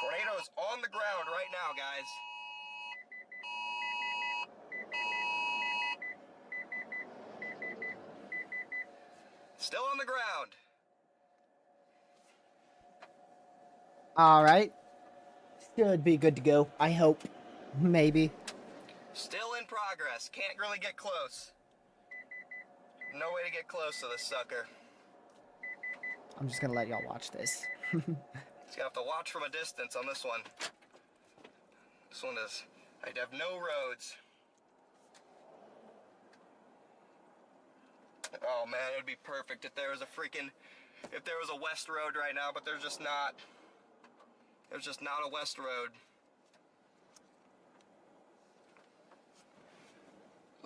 Tornado is on the ground right now, guys. Still on the ground. All right. Should be good to go. I hope. Maybe. Still in progress. Can't really get close. No way to get close to this sucker. I'm just gonna let y'all watch this. Just gonna have to watch from a distance on this one. This one is, I'd have no roads. Oh man, it would be perfect if there was a west road right now, but there's just not. There's just not a west road.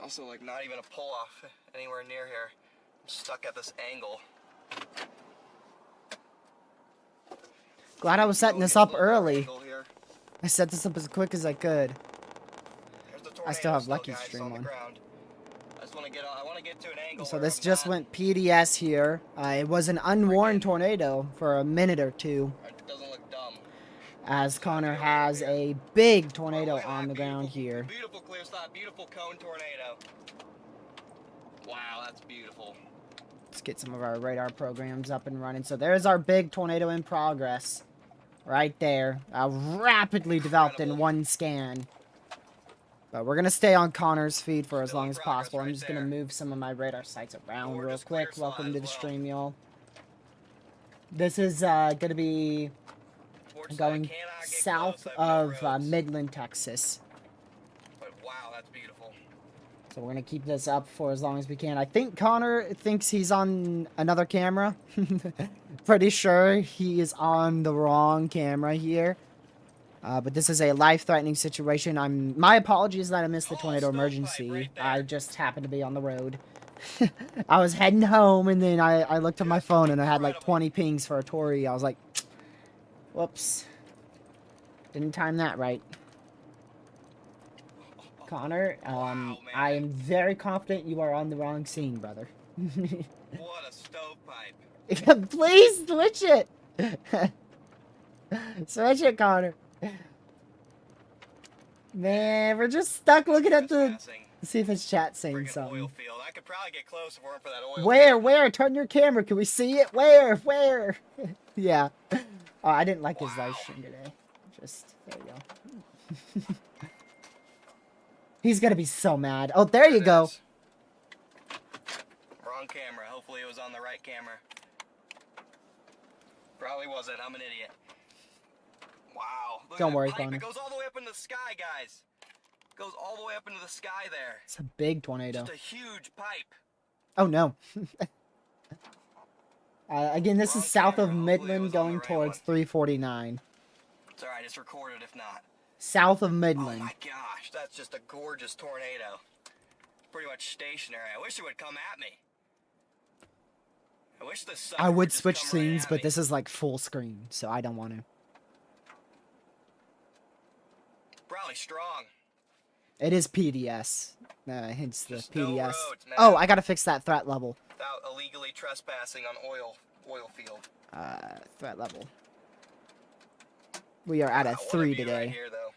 Also, like, not even a pull-off anywhere near here. I'm stuck at this angle. Glad I was setting this up early. I set this up as quick as I could. I still have Lucky Stream on. I want to get to an angle. So this just went PDS here. It was an unwarned tornado for a minute or two. It doesn't look dumb. As Connor has a big tornado on the ground here. Beautiful clear spot, beautiful cone tornado. Wow, that's beautiful. Let's get some of our radar programs up and running. So there's our big tornado in progress. Right there. Rapidly developed in one scan. But we're going to stay on Connor's feed for as long as possible. I'm just going to move some of my radar sites around real quick. Welcome to the stream, y'all. This is going to be going south of Midland, Texas. But wow, that's beautiful. So we're going to keep this up for as long as we can. I think Connor thinks he's on another camera. Pretty sure he is on the wrong camera here. But this is a life-threatening situation. My apologies that I missed the tornado emergency. Right, I just happened to be on the road. I was heading home, and then I looked at my phone, and I had like 20 pings for a Tory. I was like, whoops. Didn't time that right. Connor, wow, I am very confident you are on the wrong scene, brother. What a stovepipe. Please switch it. Switch it, Connor. Man, we're just stuck looking at the... Let's see if it's chat saying something. Oil field. I could probably get close if it weren't for that oil Where? Turn your camera. Can we see it? Where? Yeah. Oh, I didn't like his live stream today. Just, there you go. He's gonna be so mad. Oh, there you go. Wrong camera. Hopefully it was on the right camera. Probably wasn't. I'm an idiot. Wow. Don't worry, Connor. It goes all the way up into the sky, guys. It goes all the way up into the sky there. It's a big tornado. Just a huge pipe. Oh, no. Again, this is south of Midland going towards 349. It's alright, it's recorded if not. South of Midland. Oh my gosh, that's just a gorgeous tornado. Pretty much stationary. I wish it would come at me. I wish this sucker I would just switch come scenes, right at but me. this is like full screen, so I don't want to. Probably strong. It is PDS. Hence the Just PDS. no roads, man. Oh, I gotta fix that threat level. Without illegally trespassing on oil field. Threat level. We are at a 3 today. Right here, though.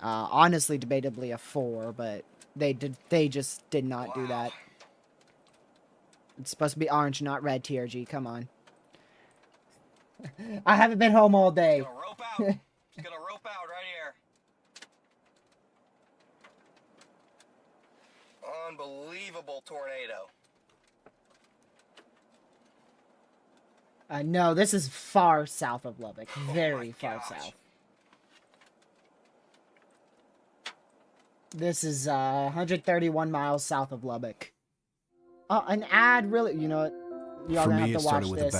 Honestly, debatably a 4, but they just did not do that. It's supposed to be orange, not red, TRG. Come on. I haven't been home all day. He's gonna rope out. He's gonna rope out right here. Unbelievable tornado. No, this is far south of Lubbock. Very far south. This is 131 miles south of Lubbock. Oh, an ad really... You know what? Y'all gonna have to watch this.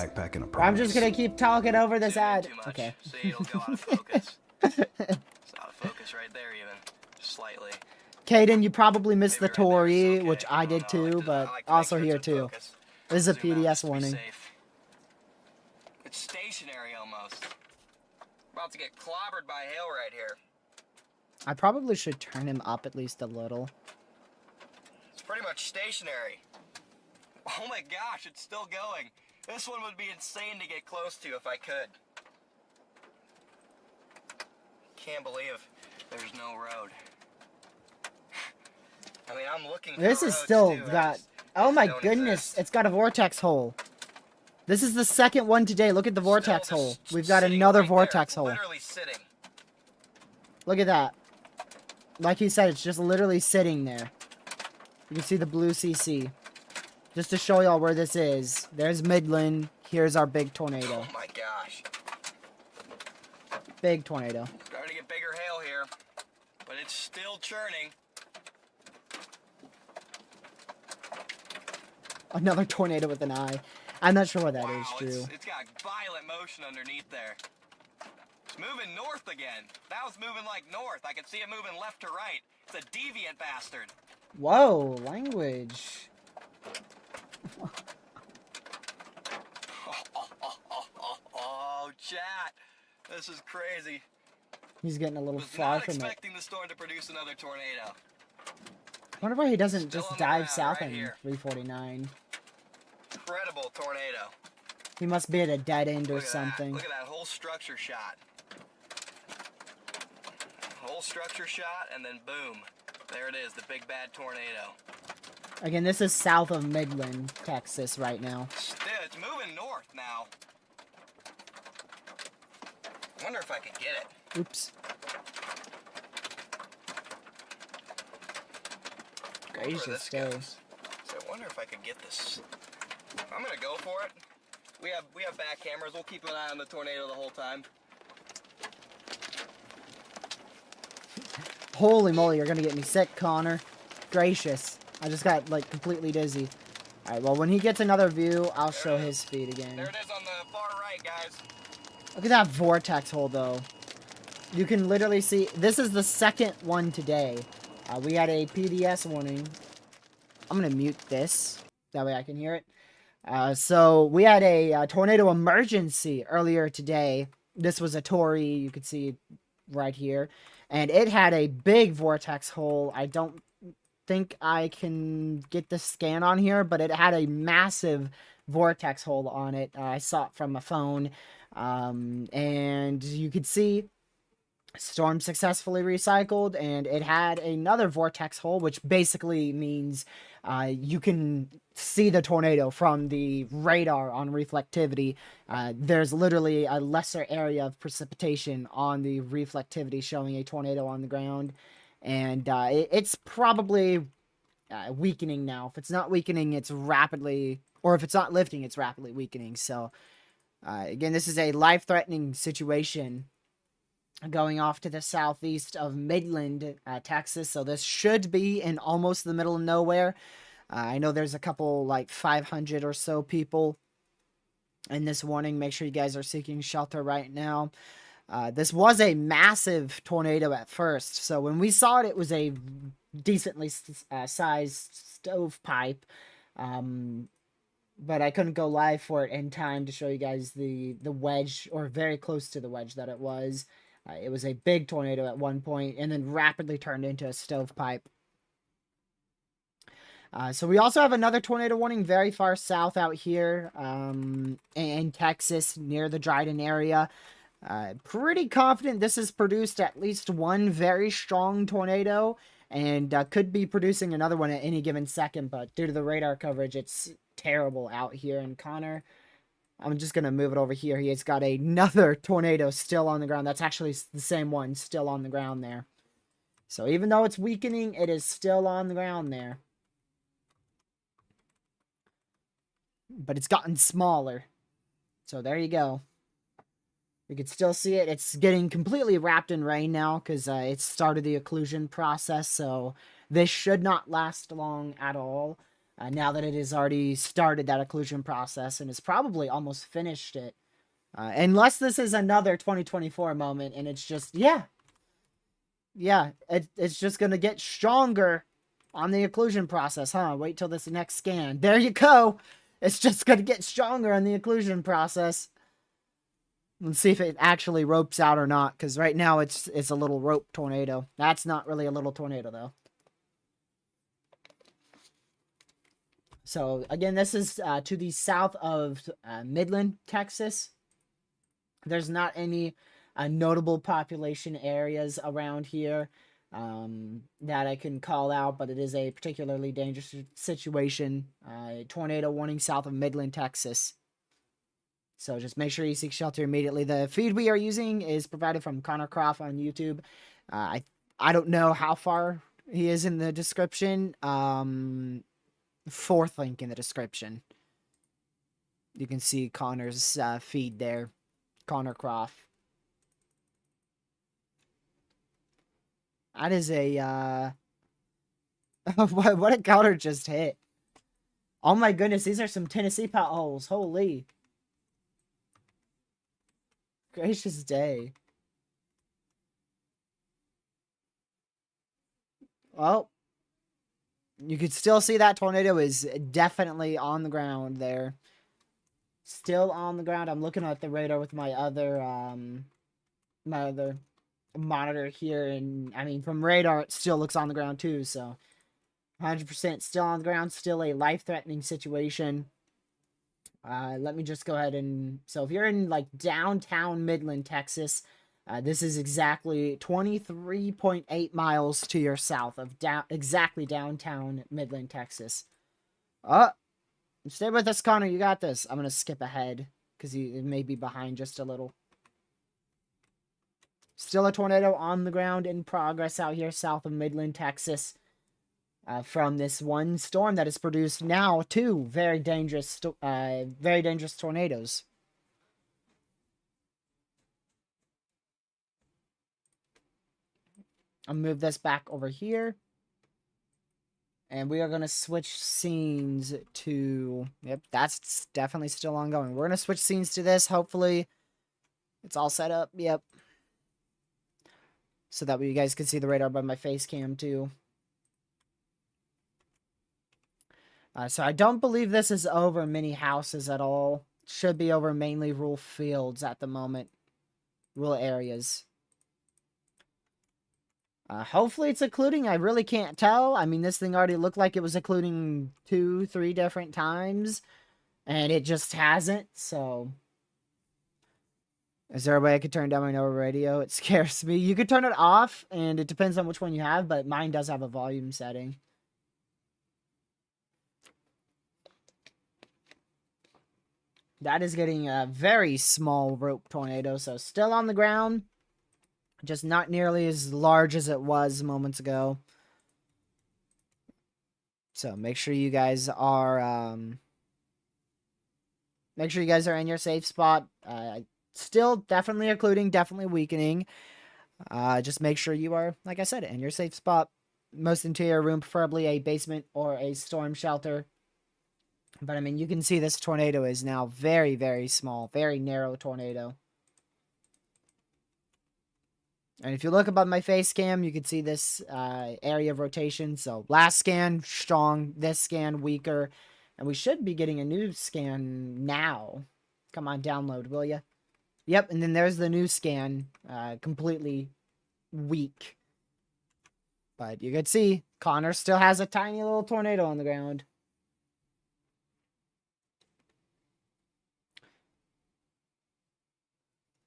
I'm just gonna keep talking over this ad. Okay. See, it'll go out of focus. It's out of focus right there even. Just slightly. Caden, you probably missed the Tory, which I did too, but also here too. This is a PDS warning. It's stationary almost. About to get clobbered by hail right here. I probably should turn him up at least a little. It's pretty much stationary. Oh my gosh, it's still going. This one would be insane to get close to if I could. can't believe there's no road. I mean, I'm looking for This is roads, still too. got... I Oh just my don't goodness, exist. it's got a vortex hole. This is the second one today. Look at the vortex Still hole. just We've got sitting another right there. vortex It's hole. literally sitting. Look at that. Like he said, it's just literally sitting there. You can see the blue CC. Just to show y'all where this is. There's Midland. Here's our big tornado. Oh my gosh. Big tornado. Starting to get bigger hail here, but it's still churning. Another tornado with an eye. I'm not sure what that is, Wow, Drew. it's got violent motion underneath there. It's moving north again. Now it's moving like north. I can see it moving left to right. It's a deviant bastard. Whoa, language. Oh, chat. This is crazy. He's getting a little Was far not from it. expecting the storm to produce another tornado. I wonder why he doesn't Still just on the dive ground, south right on here. 349. Incredible tornado. He must be at a dead end or Look at something. that. Look at that whole structure shot. Whole structure shot, and then boom. There it is, the big bad tornado. Again, this is south of Midland, Texas right now. Still, it's moving north now. I wonder if I could get it. Oops. I wonder where Gracious this day. goes. So I wonder if I could get this. I'm gonna go for it. We have back cameras. We'll keep an eye on the tornado the whole time. Holy moly, you're gonna get me sick, Connor. Gracious. I just got, like, completely dizzy. Alright, well, when he gets another view, I'll show his speed again. There it is on the far right, guys. Look at that vortex hole, though. You can literally see... This is the second one today. We had a PDS warning. I'm gonna mute this. That way I can hear it. So, we had a tornado emergency earlier today. This was a Tory, you could see right here. And it had a big vortex hole. I don't think I can get the scan on here, but it had a massive vortex hole on it. I saw it from a phone. And you could see storm successfully recycled, and it had another vortex hole, which basically means you can see the tornado from the radar on reflectivity. There's literally a lesser area of precipitation on the reflectivity showing a tornado on the ground, and it's probably weakening now. If it's not weakening, it's rapidly, or if it's not lifting, it's rapidly weakening. So again, this is a life-threatening situation going off to the southeast of Midland, Texas. So this should be in almost the middle of nowhere. I know there's a couple, like 500 or so people in this warning. Make sure you guys are seeking shelter right now. This was a massive tornado at first. So when we saw it, it was a decently sized stovepipe. But I couldn't go live for it in time to show you guys the wedge, or very close to the wedge that it was. It was a big tornado at one point, and then rapidly turned into a stovepipe. So we also have another tornado warning very far south out here in Texas, near the Dryden area. Pretty confident this has produced at least one very strong tornado, and could be producing another one at any given second, but due to the radar coverage, it's terrible out here. And Connor, I'm just going to move it over here. He has got another tornado still on the ground. That's actually the same one still on the ground there. So even though it's weakening, it is still on the ground there. But it's gotten smaller. So there you go. You can still see it. It's getting completely wrapped in rain now because it started the occlusion process. So this should not last long at all. Now that it has already started that occlusion process and has probably almost finished it. Unless this is another 2024 moment and it's just, yeah, it's just going to get stronger on the occlusion process, huh? Wait till this next scan. There you go. It's just going to get stronger on the occlusion process. Let's see if it actually ropes out or not, because right now it's a little rope tornado. That's not really a little tornado, though. So, again, this is to the south of Midland, Texas. There's not any notable population areas around here that I can call out, but it is a particularly dangerous situation. Tornado warning south of Midland, Texas. So just make sure you seek shelter immediately. The feed we are using is provided from Connor Croft on YouTube. I don't know how far he is in the description. Fourth link in the description. You can see Connor's feed there. Connor Croft. That is a what a counter just hit. Oh my goodness, these are some Tennessee potholes. Holy. Gracious day. Well, you could still see that tornado is definitely on the ground there. Still on the ground. I'm looking at the radar with my other monitor here, and I mean from radar it still looks on the ground too, so 100% still on the ground, still a life-threatening situation. Let me just go ahead and... So if you're in, like, downtown Midland, Texas, this is exactly 23.8 miles to your south of exactly downtown Midland, Texas. Stay with us, Connor. You got this. I'm going to skip ahead because he may be behind just a little. Still a tornado on the ground in progress out here south of Midland, Texas. From this one storm that has produced now two very dangerous tornadoes. I'll move this back over here. And we are going to switch scenes to... Yep, that's definitely still ongoing. We're going to switch scenes to this. Hopefully, it's all set up. Yep. So that way you guys can see the radar by my face cam too. So I don't believe this is over many houses at all. Should be over mainly rural fields at the moment. Rural areas. Hopefully it's occluding. I really can't tell. I mean, this thing already looked like it was occluding 2-3 different times. And it just hasn't, so... Is there a way I could turn down my NOAA radio? It scares me. You could turn it off, and it depends on which one you have, but mine does have a volume setting. That is getting a very small rope tornado, so still on the ground. Just not nearly as large as it was moments ago. So make sure you guys are in your safe spot. Still definitely occluding, definitely weakening. Just make sure you are, like I said, in your safe spot. Most interior room, preferably a basement or a storm shelter. But I mean, you can see this tornado is now very, very small, very narrow tornado. And if you look above my face cam, you can see this area of rotation. So last scan, strong. This scan, weaker. And we should be getting a new scan now. Come on, download, will ya? Yep, and then there's the new scan. Completely weak. But you could see, Connor still has a tiny little tornado on the ground.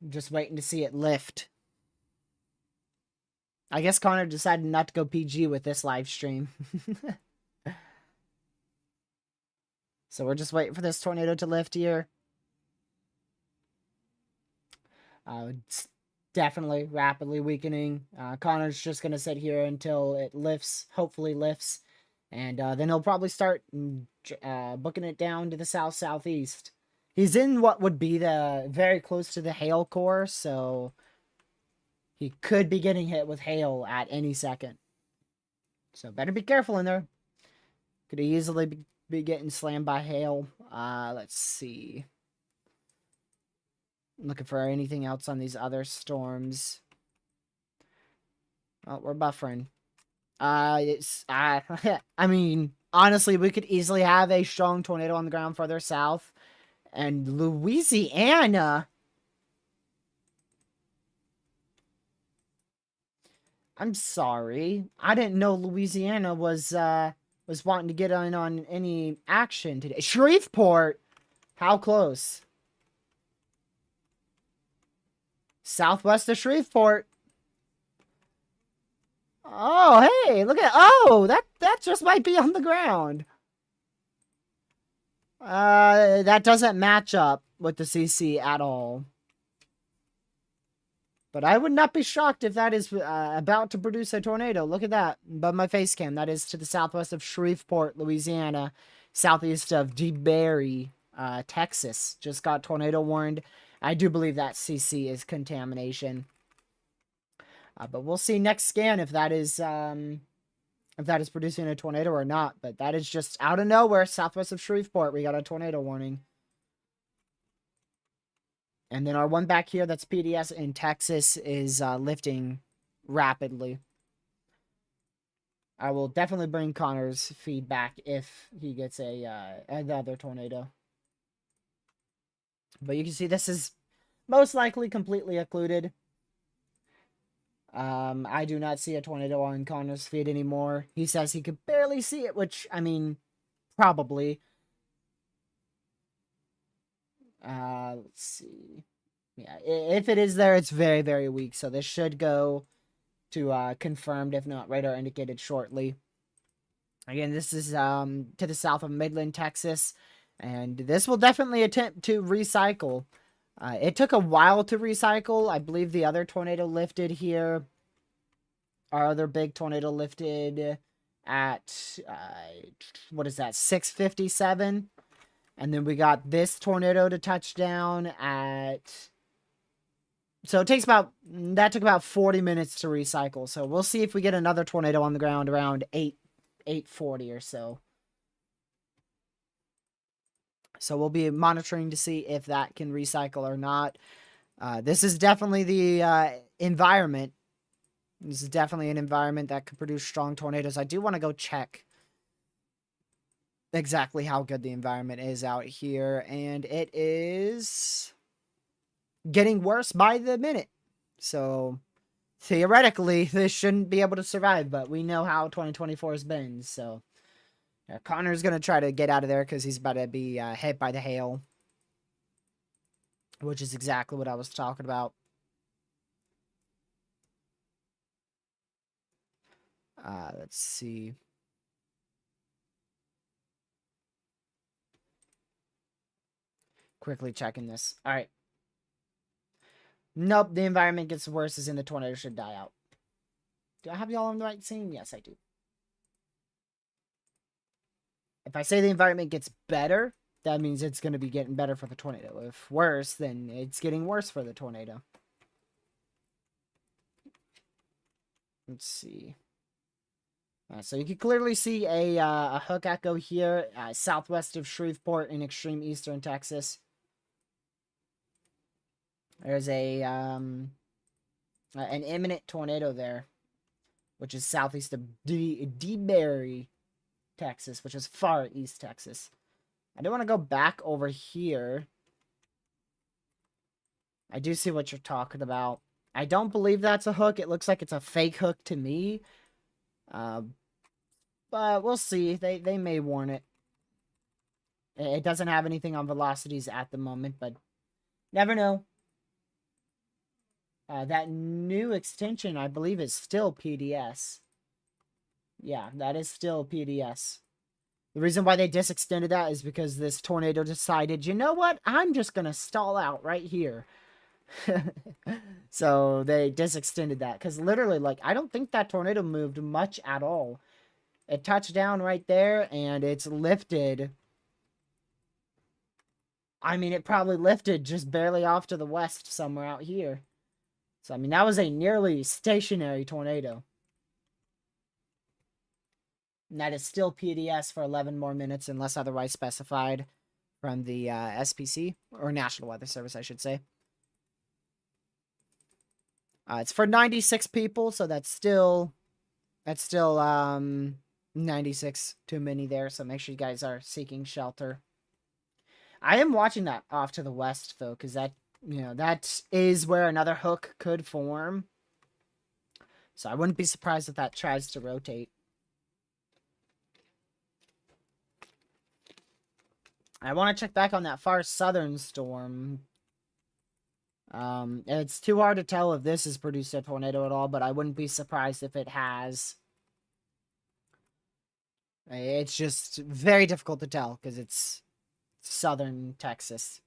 I'm just waiting to see it lift. I guess Connor decided not to go PG with this live stream. So we're just waiting for this tornado to lift here. It's definitely rapidly weakening. Connor's just going to sit here until it lifts, hopefully lifts. And then he'll probably start booking it down to the south-southeast. He's in what would be the very close to the hail core, so... He could be getting hit with hail at any second. So better be careful in there. Could easily be getting slammed by hail. Let's see. I'm looking for anything else on these other storms. Oh, we're buffering. I mean, honestly, we could easily have a strong tornado on the ground further south. And Louisiana... I'm sorry. I didn't know Louisiana was wanting to get in on any action today. Shreveport! How close? Southwest of Shreveport. Oh, hey, look at, oh, that just might be on the ground. That doesn't match up with the CC at all. But I would not be shocked if that is about to produce a tornado. Look at that above my face cam. That is to the southwest of Shreveport, Louisiana, southeast of DeBerry, Texas. Just got tornado warned. I do believe that CC is contamination. But we'll see next scan if that is producing a tornado or not. But that is just out of nowhere, southwest of Shreveport. We got a tornado warning. And then our one back here that's PDS in Texas is lifting rapidly. I will definitely bring Connor's feedback if he gets another tornado. But you can see this is most likely completely occluded. I do not see a tornado on Connor's feed anymore. He says he could barely see it, which, I mean, probably. Let's see. Yeah, if it is there, it's very, very weak. So this should go to confirmed, if not radar indicated shortly. Again, this is to the south of Midland, Texas. And this will definitely attempt to recycle. It took a while to recycle. I believe the other tornado lifted here. Our other big tornado lifted at, what is that, 6:57. And then we got this tornado to touch down at... So it takes that took about 40 minutes to recycle. So we'll see if we get another tornado on the ground around 8:40 or so. So we'll be monitoring to see if that can recycle or not. This is definitely the environment. This is definitely an environment that could produce strong tornadoes. I do want to go check exactly how good the environment is out here. And it is getting worse by the minute. So theoretically, this shouldn't be able to survive, but we know how 2024 has been. So yeah, Connor's going to try to get out of there because he's about to be hit by the hail, which is exactly what I was talking about. Let's see. Quickly checking this. All right. Nope, the environment gets worse as in the tornado should die out. Do I have y'all on the right scene? Yes, I do. If I say the environment gets better, that means it's going to be getting better for the tornado. If worse, then it's getting worse for the tornado. Let's see. So you can clearly see a hook echo here, southwest of Shreveport in extreme eastern Texas. There's an imminent tornado there, which is southeast of DeBerry, Texas, which is far east Texas. I do want to go back over here. I do see what you're talking about. I don't believe that's a hook. It looks like it's a fake hook to me. But we'll see. They may warn it. It doesn't have anything on velocities at the moment, but never know. That new extension, I believe, is still PDS. Yeah, that is still PDS. The reason why they disextended that is because this tornado decided, you know what? I'm just going to stall out right here. So they disextended that. Because literally, like, I don't think that tornado moved much at all. It touched down right there, and it's lifted. I mean, it probably lifted just barely off to the west somewhere out here. So, I mean, that was a nearly stationary tornado. And that is still PDS for 11 more minutes unless otherwise specified from the SPC, or National Weather Service, I should say. It's for 96 people, so that's still 96 too many there, so make sure you guys are seeking shelter. I am watching that off to the west, though, because that is where another hook could form. So I wouldn't be surprised if that tries to rotate. I want to check back on that far southern storm. It's too hard to tell if this has produced a tornado at all, but I wouldn't be surprised if it has. It's just very difficult to tell because it's southern Texas.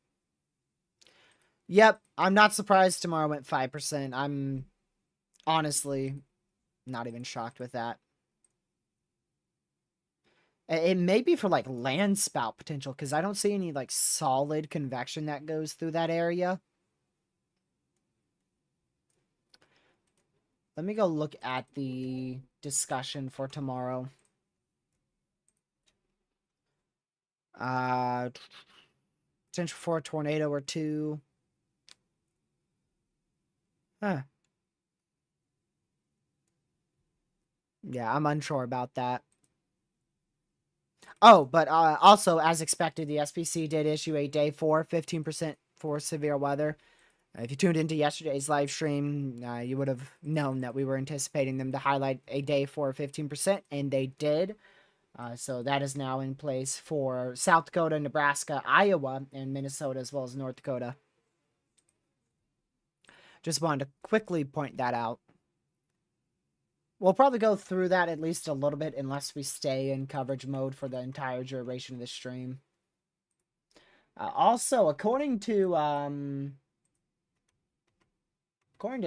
Yep, I'm not surprised tomorrow went 5%. I'm honestly not even shocked with that. It may be for like land spout potential because I don't see any like solid convection that goes through that area. Let me go look at the discussion for tomorrow. Potential for a tornado or two. Huh. Yeah, I'm unsure about that. Oh, but also, as expected, the SPC did issue a day 4, 15% for severe weather. If you tuned into yesterday's live stream, you would have known that we were anticipating them to highlight a day 4, 15%, and they did. So that is now in place for South Dakota, Nebraska, Iowa, and Minnesota, as well as North Dakota. Just wanted to quickly point that out. We'll probably go through that at least a little bit unless we stay in coverage mode for the entire duration of the stream. Also, according to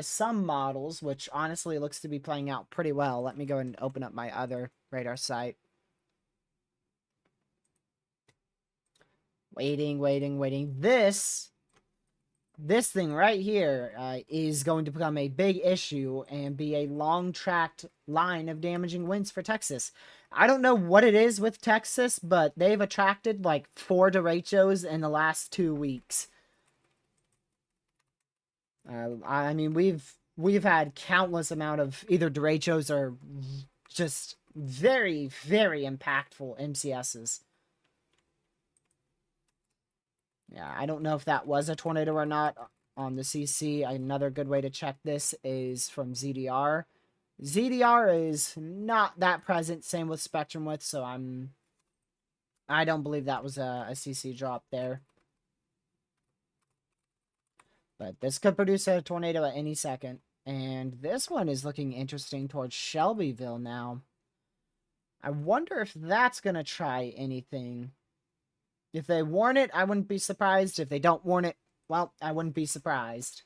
some models, which honestly looks to be playing out pretty well, let me go and open up my other radar site. Waiting. This thing right here is going to become a big issue and be a long-tracked line of damaging winds for Texas. I don't know what it is with Texas, but they've attracted like 4 derechos in the last 2 weeks. I mean, we've had countless amount of either derechos or just very, very impactful MCSs. Yeah, I don't know if that was a tornado or not on the CC. Another good way to check this is from ZDR. ZDR is not that present, same with spectrum width, so I don't believe that was a CC drop there. But this could produce a tornado at any second. And this one is looking interesting towards Shelbyville now. I wonder if that's going to try anything. If they warn it, I wouldn't be surprised. If they don't warn it, well, I wouldn't be surprised.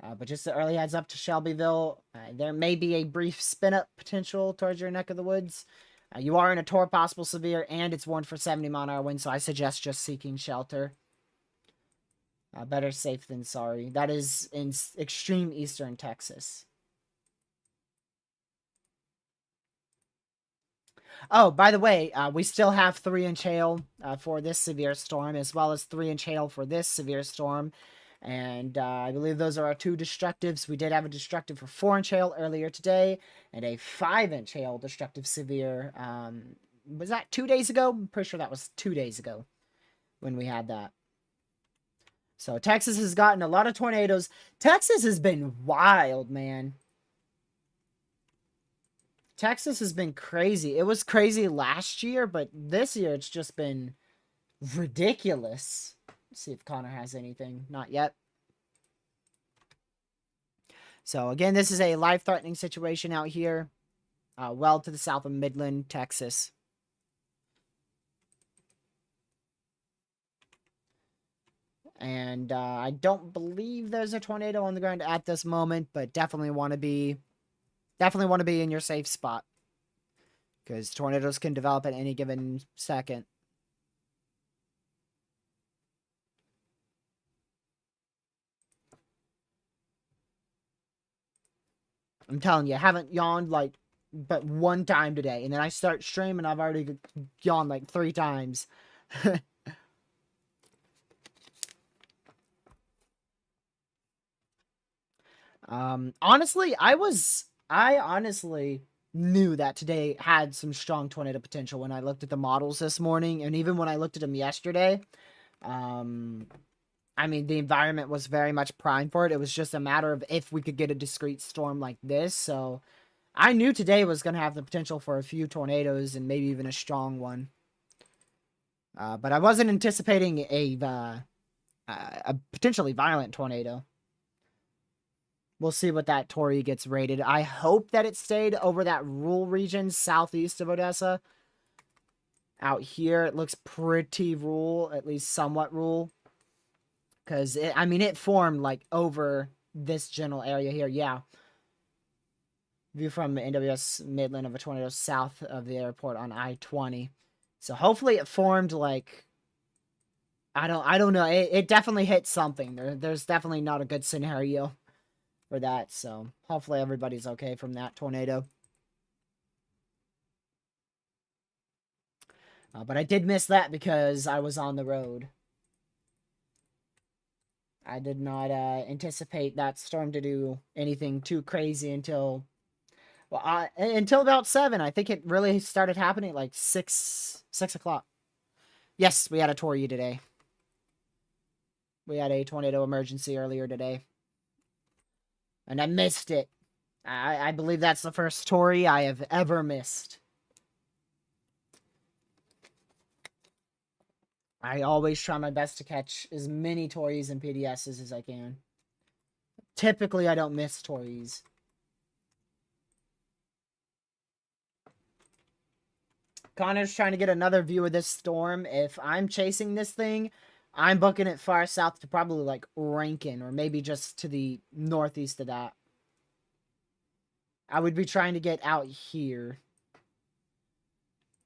But just the early heads up to Shelbyville, there may be a brief spin-up potential towards your neck of the woods. You are in a tour possible severe, and it's warned for 70-mile-an-hour winds, so I suggest just seeking shelter. Better safe than sorry. That is in extreme eastern Texas. Oh, by the way, we still have 3-inch hail for this severe storm, as well as 3-inch hail for this severe storm. And I believe those are our 2 destructives. We did have a destructive for 4-inch hail earlier today, and a 5-inch hail destructive severe. Was that 2 days ago? I'm pretty sure that was 2 days ago when we had that. So Texas has gotten a lot of tornadoes. Texas has been wild, man. Texas has been crazy. It was crazy last year, but this year it's just been ridiculous. Let's see if Connor has anything. Not yet. So again, this is a life-threatening situation out here, well to the south of Midland, Texas. And I don't believe there's a tornado on the ground at this moment, but definitely want to be in your safe spot, because tornadoes can develop at any given second. I'm telling you, I haven't yawned like but 1 time today, and then I start streaming, I've already yawned like 3 times. Honestly, I honestly knew that today had some strong tornado potential when I looked at the models this morning, and even when I looked at them yesterday. I mean, the environment was very much primed for it. It was just a matter of if we could get a discrete storm like this. So I knew today was going to have the potential for a few tornadoes and maybe even a strong one. But I wasn't anticipating a potentially violent tornado. We'll see what that Torii gets rated. I hope that it stayed over that rural region southeast of Odessa. Out here, it looks pretty rural, at least somewhat rural. Because, I mean, it formed, like, over this general area here. Yeah. View from NWS Midland of a tornado south of the airport on I-20. So, hopefully it formed, like... I don't know. It definitely hit something. There's definitely not a good scenario for that. So, hopefully everybody's okay from that tornado. But I did miss that because I was on the road. I did not anticipate that storm to do anything too crazy until, well, until about 7. I think it really started happening at like 6 o'clock. Yes, we had a Torii today. We had a tornado emergency earlier today. And I missed it. I believe that's the first Torii I have ever missed. I always try my best to catch as many Tories and PDSs as I can. Typically, I don't miss Tories. Connor's trying to get another view of this storm. If I'm chasing this thing, I'm booking it far south to probably like Rankin or maybe just to the northeast of that. I would be trying to get out here.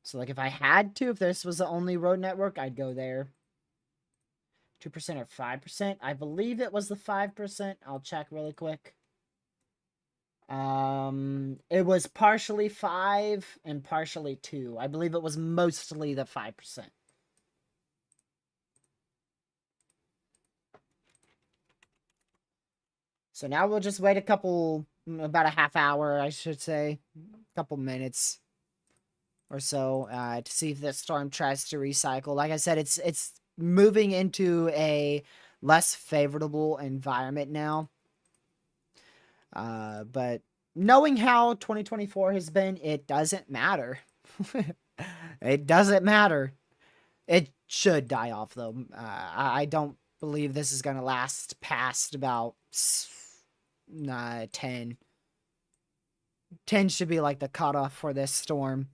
So, like, if I had to, if this was the only road network, I'd go there. 2% or 5%? I believe it was the 5%. I'll check really quick. It was partially 5 and partially 2. I believe it was mostly the 5%. So now we'll just wait about a half hour, I should say. A couple minutes or so to see if the storm tries to recycle. Like I said, it's moving into a less favorable environment now. But knowing how 2024 has been, it doesn't matter. It doesn't matter. It should die off, though. I don't believe this is going to last past about 10. 10 should be like the cutoff for this storm.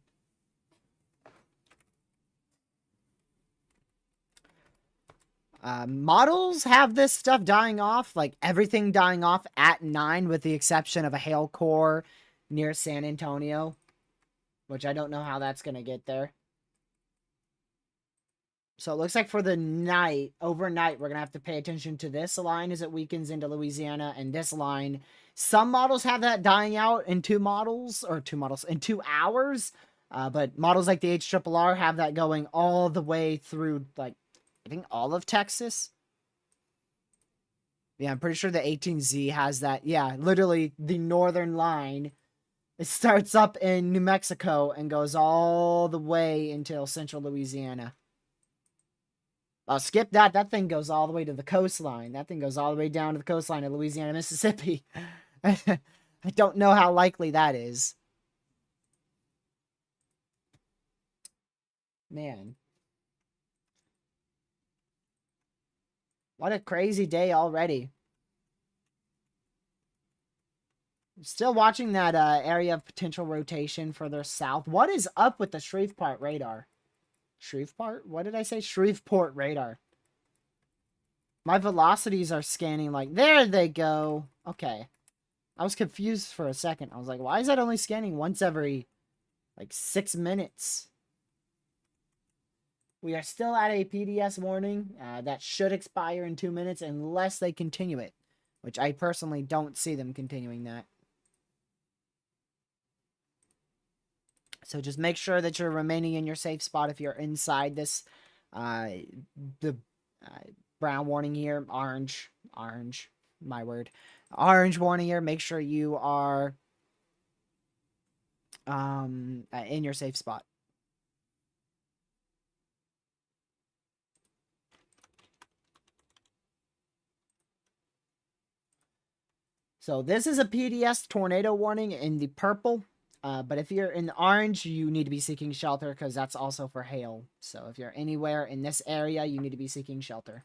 Models have this stuff dying off, like everything dying off at 9 with the exception of a hail core near San Antonio, which I don't know how that's going to get there. So it looks like for the night, overnight, we're going to have to pay attention to this line as it weakens into Louisiana and this line. Some models have that dying out in 2 hours. But models like the HRRR have that going all the way through, like, I think all of Texas. Yeah, I'm pretty sure the 18Z has that. Yeah, literally the northern line. It starts up in New Mexico and goes all the way until central Louisiana. I'll skip that. That thing goes all the way to the coastline. That thing goes all the way down to the coastline of Louisiana, Mississippi. I don't know how likely that is. Man. What a crazy day already. Still watching that area of potential rotation further south. What is up with the Shreveport radar? Shreveport? What did I say? Shreveport radar. My velocities are scanning like... There they go. Okay. I was confused for a second. I was like, why is that only scanning once every, like, 6 minutes? We are still at a PDS warning. That should expire in 2 minutes unless they continue it. Which I personally don't see them continuing that. So just make sure that you're remaining in your safe spot if you're inside this. The brown warning here. Orange. My word. Orange warning here. Make sure you are in your safe spot. So this is a PDS tornado warning in the purple. But if you're in the orange, you need to be seeking shelter because that's also for hail. So if you're anywhere in this area, you need to be seeking shelter.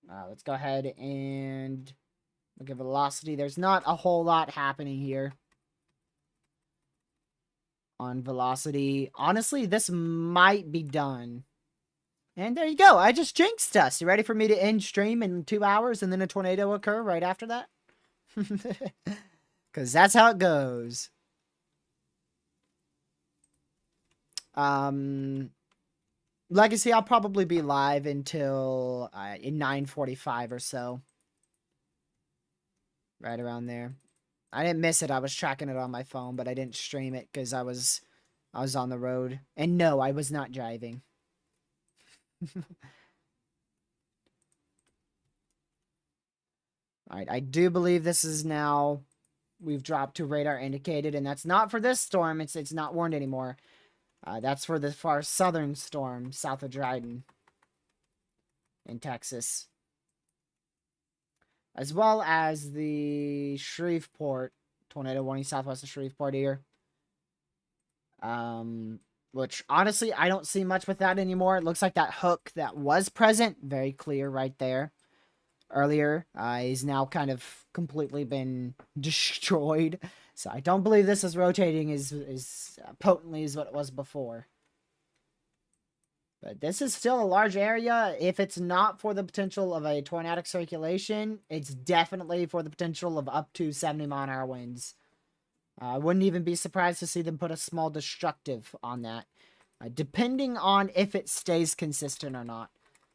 Let's go ahead and look at velocity. There's not a whole lot happening here on velocity. Honestly, this might be done. And there you go. I just jinxed us. You ready for me to end stream in 2 hours and then a tornado occur right after that? Because that's how it goes. Legacy, I'll probably be live until in 9:45 or so. Right around there. I didn't miss it. I was tracking it on my phone, but I didn't stream it because I was on the road. And no, I was not driving. Alright, I do believe this is now... We've dropped to radar indicated, and that's not for this storm. It's not warned anymore. That's for the far southern storm, south of Dryden. In Texas. As well as the Shreveport tornado warning southwest of Shreveport here. Which, honestly, I don't see much with that anymore. It looks like that hook that was present, very clear right there, earlier, is now kind of completely been destroyed. So I don't believe this is rotating as potently as what it was before. But this is still a large area. If it's not for the potential of a tornadic circulation, it's definitely for the potential of up to 70-mile-an-hour winds. I wouldn't even be surprised to see them put a small destructive on that. Depending on if it stays consistent or not.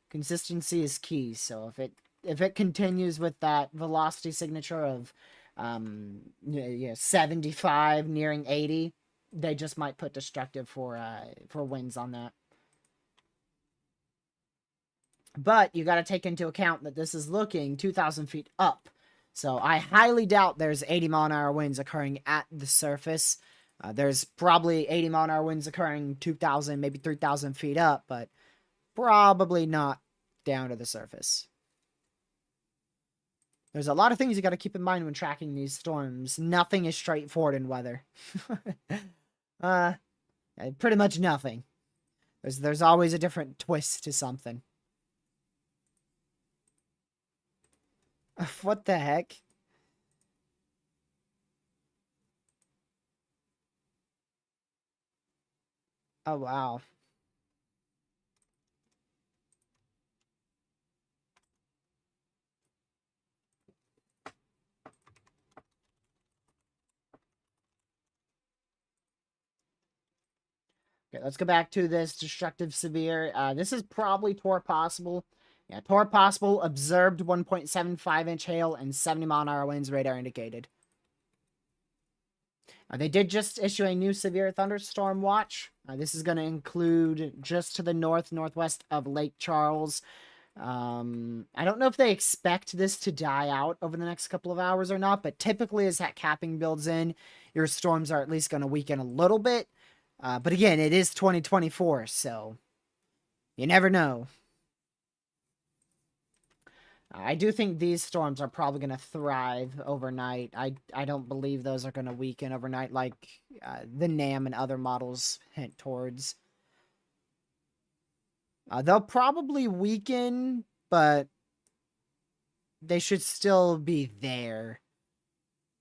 Consistency is key, so if it continues with that velocity signature of 75 nearing 80, they just might put destructive for winds on that. But you got to take into account that this is looking 2,000 feet up. So I highly doubt there's 80-mile-an-hour winds occurring at the surface. There's probably 80-mile-an-hour winds occurring 2,000, maybe 3,000 feet up, but probably not down to the surface. There's a lot of things you got to keep in mind when tracking these storms. Nothing is straightforward in weather. Pretty much nothing. There's always a different twist to something. What the heck? Oh, wow. Okay, let's go back to this destructive severe. This is probably Tor possible. Yeah, Tor possible, observed 1.75-inch hail and 70-mile-an-hour winds, radar indicated. They did just issue a new severe thunderstorm watch. This is going to include just to the northwest of Lake Charles. I don't know if they expect this to die out over the next couple of hours or not, but typically as that capping builds in, your storms are at least going to weaken a little bit. But again, it is 2024, so you never know. I do think these storms are probably going to thrive overnight. I don't believe those are going to weaken overnight like the NAM and other models hint towards. They'll probably weaken, but they should still be there.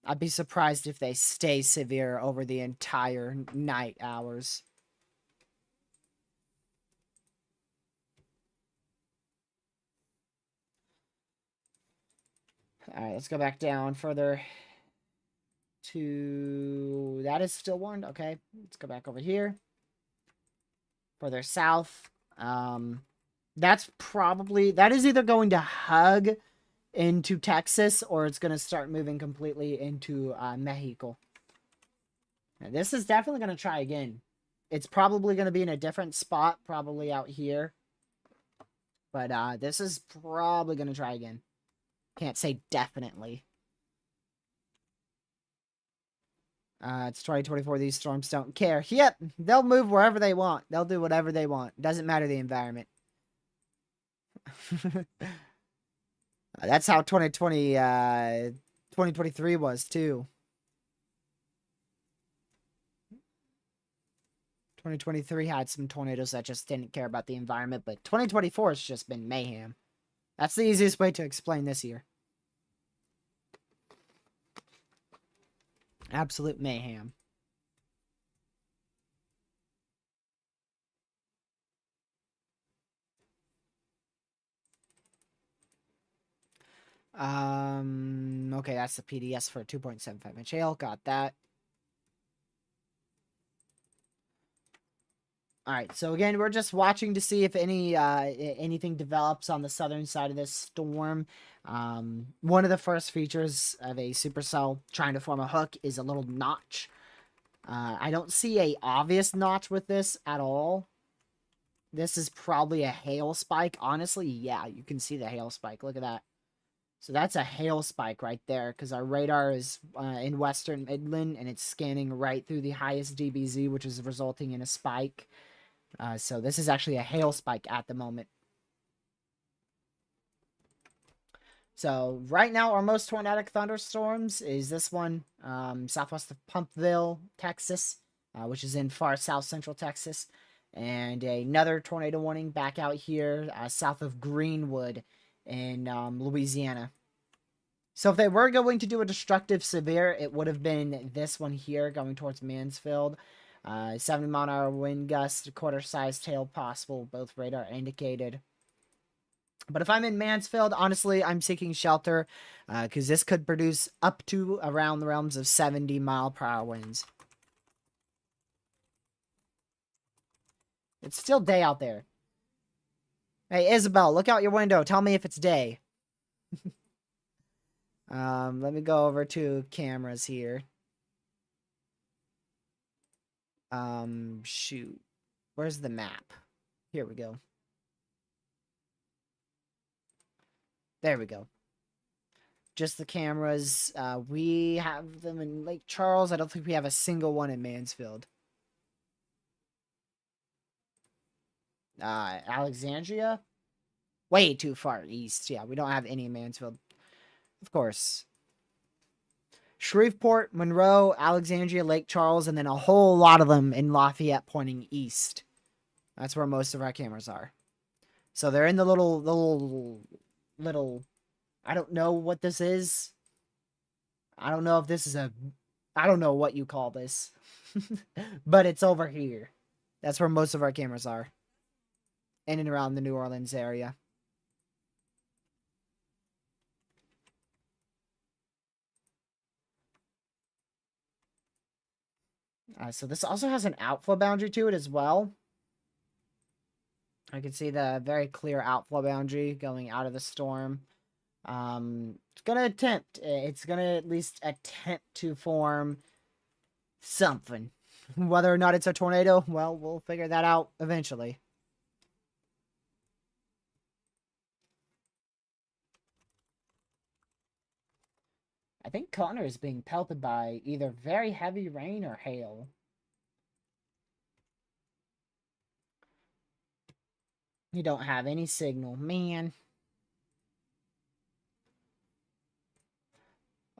I'd be surprised if they stay severe over the entire night hours. Alright, let's go back down further to... That is still warned. Okay, let's go back over here. Further south. That's probably... That is either going to hug into Texas or it's going to start moving completely into Mexico. Now, this is definitely going to try again. It's probably going to be in a different spot, probably out here. But this is probably going to try again. Can't say definitely. It's 2024. These storms don't care. Yep, they'll move wherever they want. They'll do whatever they want. Doesn't matter the environment. That's how 2023 was, too. 2023 had some tornadoes that just didn't care about the environment, but 2024 has just been mayhem. That's the easiest way to explain this here. Absolute mayhem. Okay, that's the PDS for a 2.75-inch hail. Got that. Alright, so again, we're just watching to see if anything develops on the southern side of this storm. One of the first features of a supercell trying to form a hook is a little notch. I don't see a obvious notch with this at all. This is probably a hail spike. Honestly, yeah, you can see the hail spike. Look at that. So that's a hail spike right there, because our radar is in Western Midland, and it's scanning right through the highest DBZ, which is resulting in a spike. So this is actually a hail spike at the moment. So right now, our most tornadic thunderstorms is this one, southwest of Pumpville, Texas, which is in far south central Texas. And another tornado warning back out here, south of Greenwood in Louisiana. So if they were going to do a destructive severe, it would have been this one here going towards Mansfield. 70-mile-an-hour wind gust, quarter-sized hail possible, both radar indicated. But if I'm in Mansfield, honestly, I'm seeking shelter because this could produce up to around the realms of 70-mile-per-hour winds. It's still day out there. Hey, Isabel, look out your window. Tell me if it's day. Let me go over to cameras here. Shoot. Where's the map? Here we go. There we go. Just the cameras. We have them in Lake Charles. I don't think we have a single one in Mansfield. Alexandria? Way too far east. Yeah, we don't have any in Mansfield. Of course. Shreveport, Monroe, Alexandria, Lake Charles, and then a whole lot of them in Lafayette pointing east. That's where most of our cameras are. So they're in the little, I don't know what this is. I don't know if this is I don't know what you call this. But it's over here. That's where most of our cameras are. In and around the New Orleans area. So this also has an outflow boundary to it as well. I can see the very clear outflow boundary going out of the storm. It's gonna at least attempt to form something. Whether or not it's a tornado, well, we'll figure that out eventually. I think Connor is being pelted by either very heavy rain or hail. You don't have any signal, man.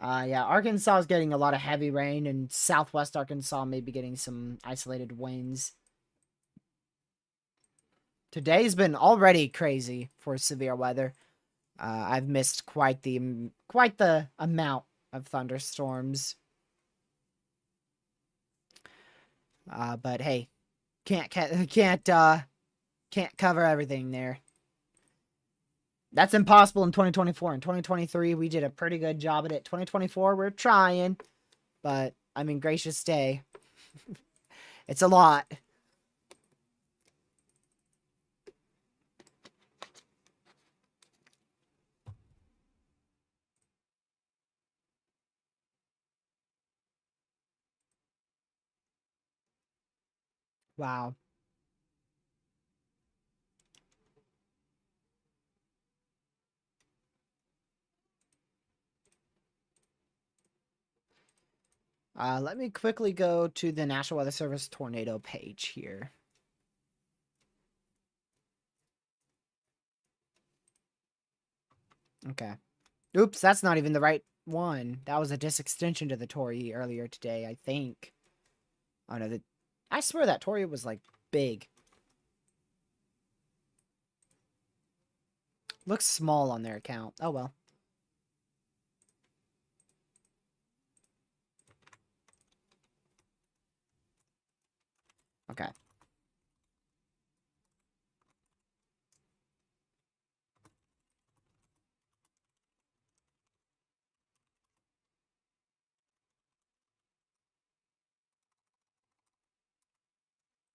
Yeah, Arkansas is getting a lot of heavy rain, and southwest Arkansas may be getting some isolated winds. Today's been already crazy for severe weather. I've missed quite the amount of thunderstorms. But hey, can't cover everything there. That's impossible in 2024. In 2023, we did a pretty good job at it. 2024, we're trying, but I mean, gracious day. It's a lot. Wow. Let me quickly go to the National Weather Service tornado page here. Okay. Oops, that's not even the right one. That was a disextension to the Tory earlier today, I think. Oh no, I swear that Tory was like big. Looks small on their account. Oh well. Okay.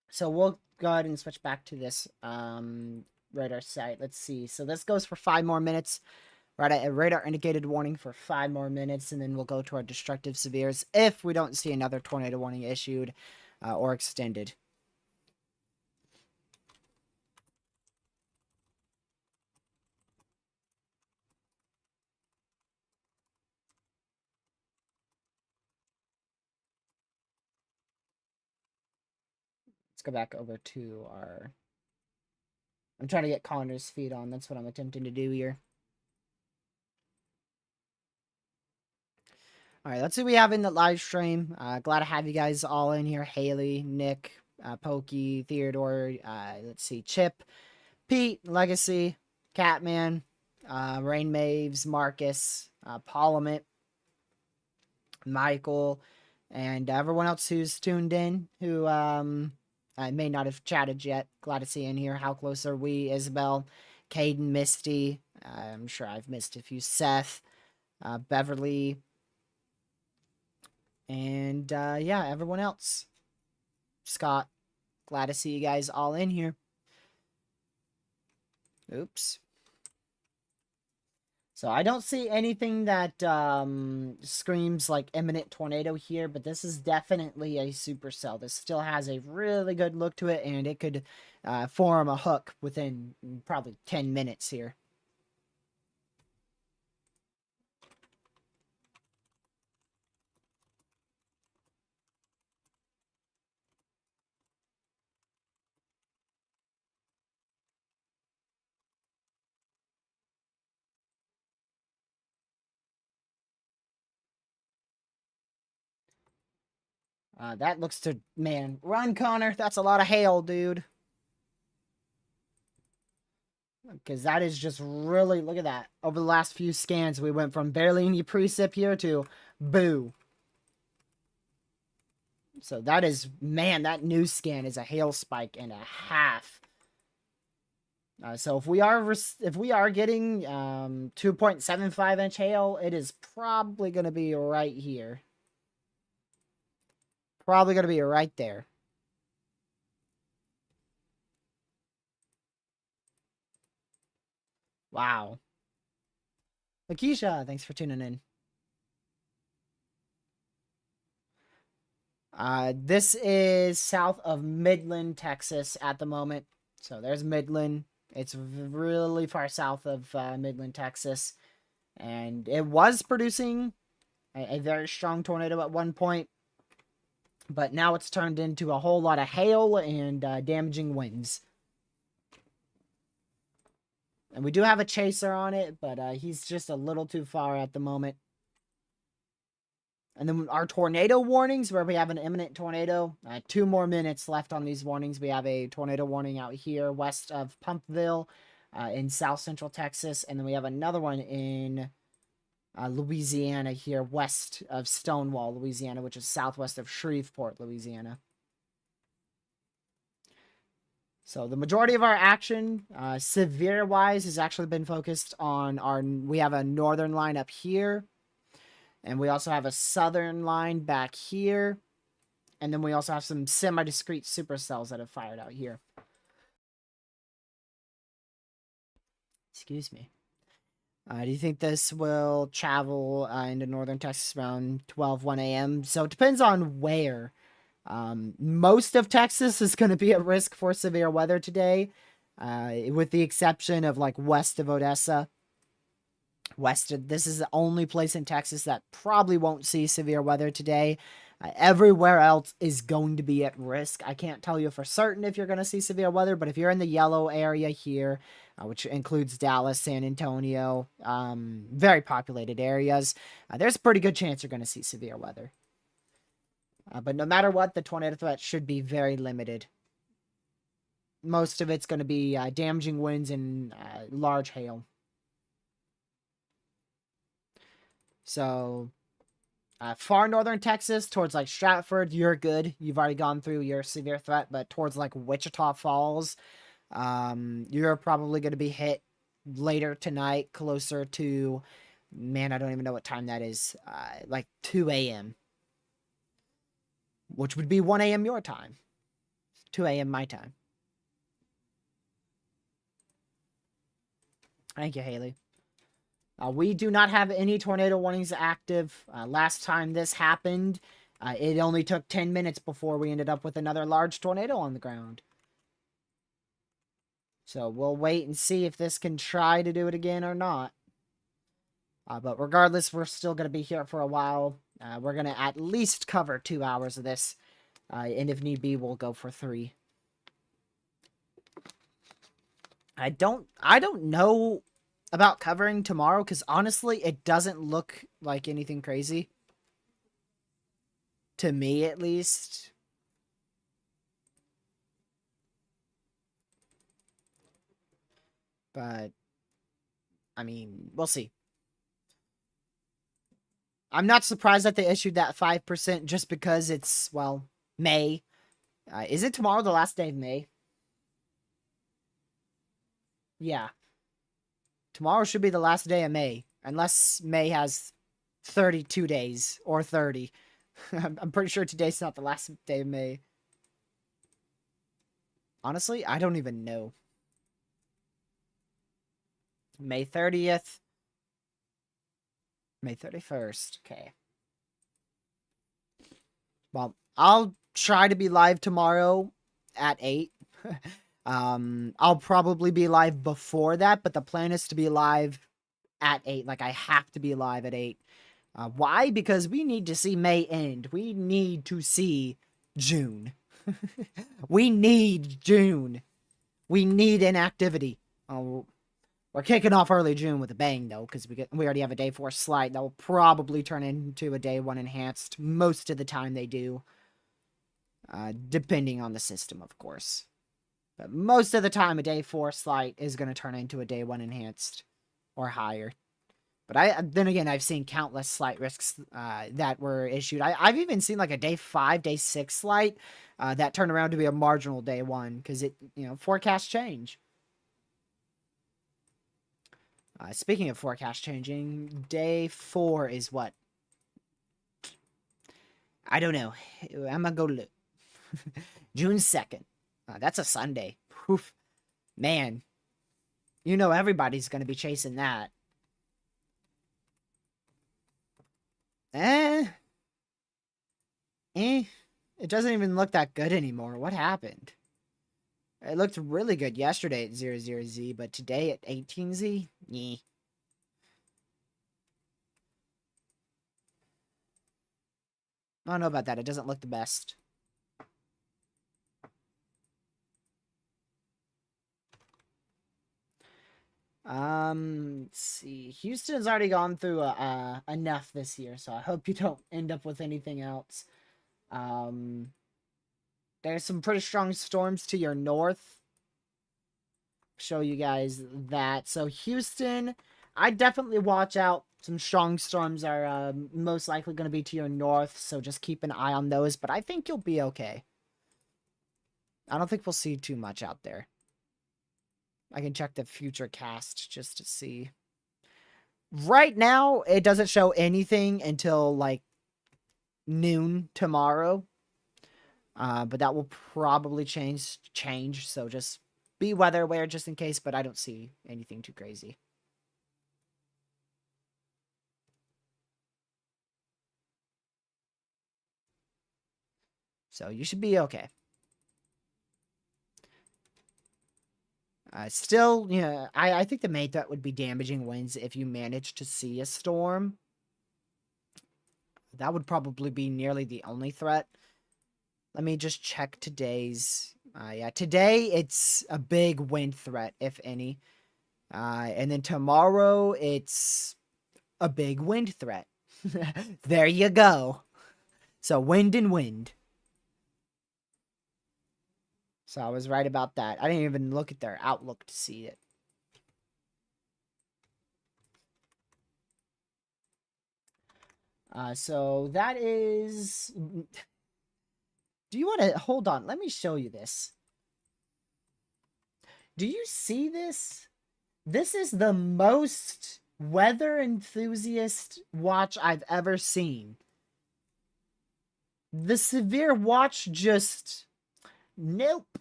So we'll go ahead and switch back to this radar site. Let's see. So this goes for 5 more minutes. Right at a radar indicated warning for 5 more minutes, and then we'll go to our destructive severes if we don't see another tornado warning issued or extended. Let's go back over to our... I'm trying to get Connor's feed on. That's what I'm attempting to do here. All right, let's see what we have in the live stream. Glad to have you guys all in here. Haley, Nick, Pokey, Theodore, let's see, Chip, Pete, Legacy, Catman, Rain Maves, Marcus, Parliament, Michael, and everyone else who's tuned in, who may not have chatted yet. Glad to see you in here. How close are we? Isabel, Caden, Misty. I'm sure I've missed a few. Seth, Beverly, and yeah, everyone else. Scott, glad to see you guys all in here. Oops. So I don't see anything that screams like imminent tornado here, but this is definitely a supercell. This still has a really good look to it, and it could form a hook within probably 10 minutes here. That looks to... Man, run, Connor. That's a lot of hail, dude. Because that is just really... Look at that. Over the last few scans, we went from barely any precip here to boo. So that is... Man, that new scan is a hail spike and a half. So if we are getting 2.75 inch hail, it is probably going to be right here. Probably going to be right there. Wow. Lakeisha, thanks for tuning in. This is south of Midland, Texas at the moment. So there's Midland. It's really far south of Midland, Texas. And it was producing a very strong tornado at one point. But now it's turned into a whole lot of hail and damaging winds. And we do have a chaser on it, but he's just a little too far at the moment. And then our tornado warnings, where we have an imminent tornado. 2 more minutes left on these warnings. We have a tornado warning out here west of Pumpville in south central Texas. And then we have another one in Louisiana here west of Stonewall, Louisiana, which is southwest of Shreveport, Louisiana. So the majority of our action, severe-wise, has actually been focused on our... We have a northern line up here. And we also have a southern line back here. And then we also have some semi-discrete supercells that have fired out here. Excuse me. Do you think this will travel into northern Texas around 1 a.m.? So it depends on where. Most of Texas is going to be at risk for severe weather today. With the exception of like west of Odessa. This is the only place in Texas that probably won't see severe weather today. Everywhere else is going to be at risk. I can't tell you for certain if you're going to see severe weather, but if you're in the yellow area here, which includes Dallas, San Antonio, very populated areas, there's a pretty good chance you're going to see severe weather. But no matter what, the tornado threat should be very limited. Most of it's going to be damaging winds and large hail. So, far northern Texas, towards like Stratford, you're good. You've already gone through your severe threat, but towards like Wichita Falls, you're probably going to be hit later tonight, closer to, man, I don't even know what time that is, like 2 a.m., which would be 1 a.m. your time, 2 a.m. my time. Thank you, Haley. We do not have any tornado warnings active. Last time this happened, it only took 10 minutes before we ended up with another large tornado on the ground. So we'll wait and see if this can try to do it again or not. But regardless, we're still going to be here for a while. We're going to at least cover 2 hours of this. And if need be, we'll go for 3. I don't know about covering tomorrow, because honestly, it doesn't look like anything crazy. To me, at least. But, I mean, we'll see. I'm not surprised that they issued that 5% just because it's, well, May. Is it tomorrow the last day of May? Yeah. Tomorrow should be the last day of May. Unless May has 32 days or 30. I'm pretty sure today's not the last day of May. Honestly, I don't even know. May 30th. May 31st. Okay. Well, I'll try to be live tomorrow at 8. I'll probably be live before that, but the plan is to be live at 8. Like, I have to be live at 8. Why? Because we need to see May end. We need to see June. We need June. We need inactivity. We're kicking off early June with a bang, though, because we already have a day 4 slight that will probably turn into a day 1 enhanced. Most of the time they do. Depending on the system, of course. But most of the time, a day 4 slight is going to turn into a day 1 enhanced or higher. But then again, I've seen countless slight risks that were issued. I've even seen like a day 5, day 6 slight that turned around to be a marginal day 1 because forecasts change. Speaking of forecast changing, day 4 is what? I don't know. I'm gonna go look. June 2nd. That's a Sunday. Oof. Man. Everybody's gonna be chasing that. It doesn't even look that good anymore. What happened? It looked really good yesterday at 00Z, but today at 18Z? Yeah. I don't know about that. It doesn't look the best. Let's see. Houston's already gone through enough this year, so I hope you don't end up with anything else. There's some pretty strong storms to your north. Show you guys that. So Houston, I definitely watch out. Some strong storms are most likely going to be to your north, so just keep an eye on those. But I think you'll be okay. I don't think we'll see too much out there. I can check the future cast just to see. Right now, it doesn't show anything until, like, noon tomorrow. But that will probably change, so just be weather aware just in case, but I don't see anything too crazy. So you should be okay. Still, I think the main threat would be damaging winds if you manage to see a storm. That would probably be nearly the only threat. Let me just check today's. Yeah, today it's a big wind threat, if any. And then tomorrow it's a big wind threat. There you go. So wind and wind. So I was right about that. I didn't even look at their outlook to see it. So that is... Do you want to... Hold on, let me show you this. Do you see this? This is the most weather enthusiast watch I've ever seen. The severe watch just... Nope.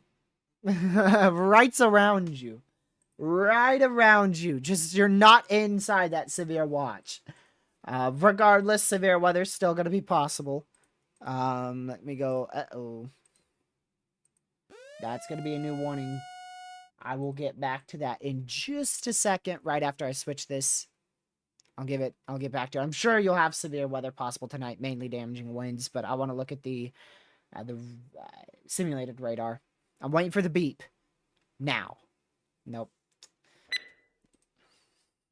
Right around you. Right around you. Just, you're not inside that severe watch. Regardless, severe weather's still going to be possible. Let me go. Uh-oh. That's going to be a new warning. I will get back to that in just a second, right after I switch this. I'll get back to it. I'm sure you'll have severe weather possible tonight, mainly damaging winds, but I want to look at the simulated radar. I'm waiting for the beep. Now. Nope.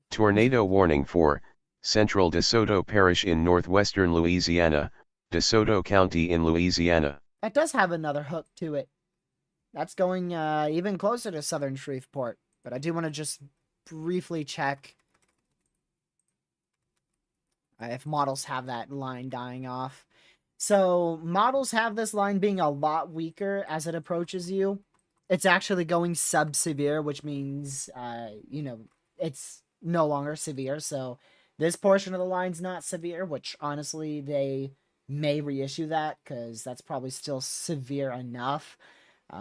Tornado warning for Central DeSoto Parish in northwestern Louisiana, DeSoto County in Louisiana. That does have another hook to it. That's going even closer to southern Shreveport. But I do want to just briefly check if models have that line dying off. So models have this line being a lot weaker as it approaches you. It's actually going sub-severe, which means, you know, it's no longer severe. So this portion of the line's not severe, which honestly they may reissue that because that's probably still severe enough.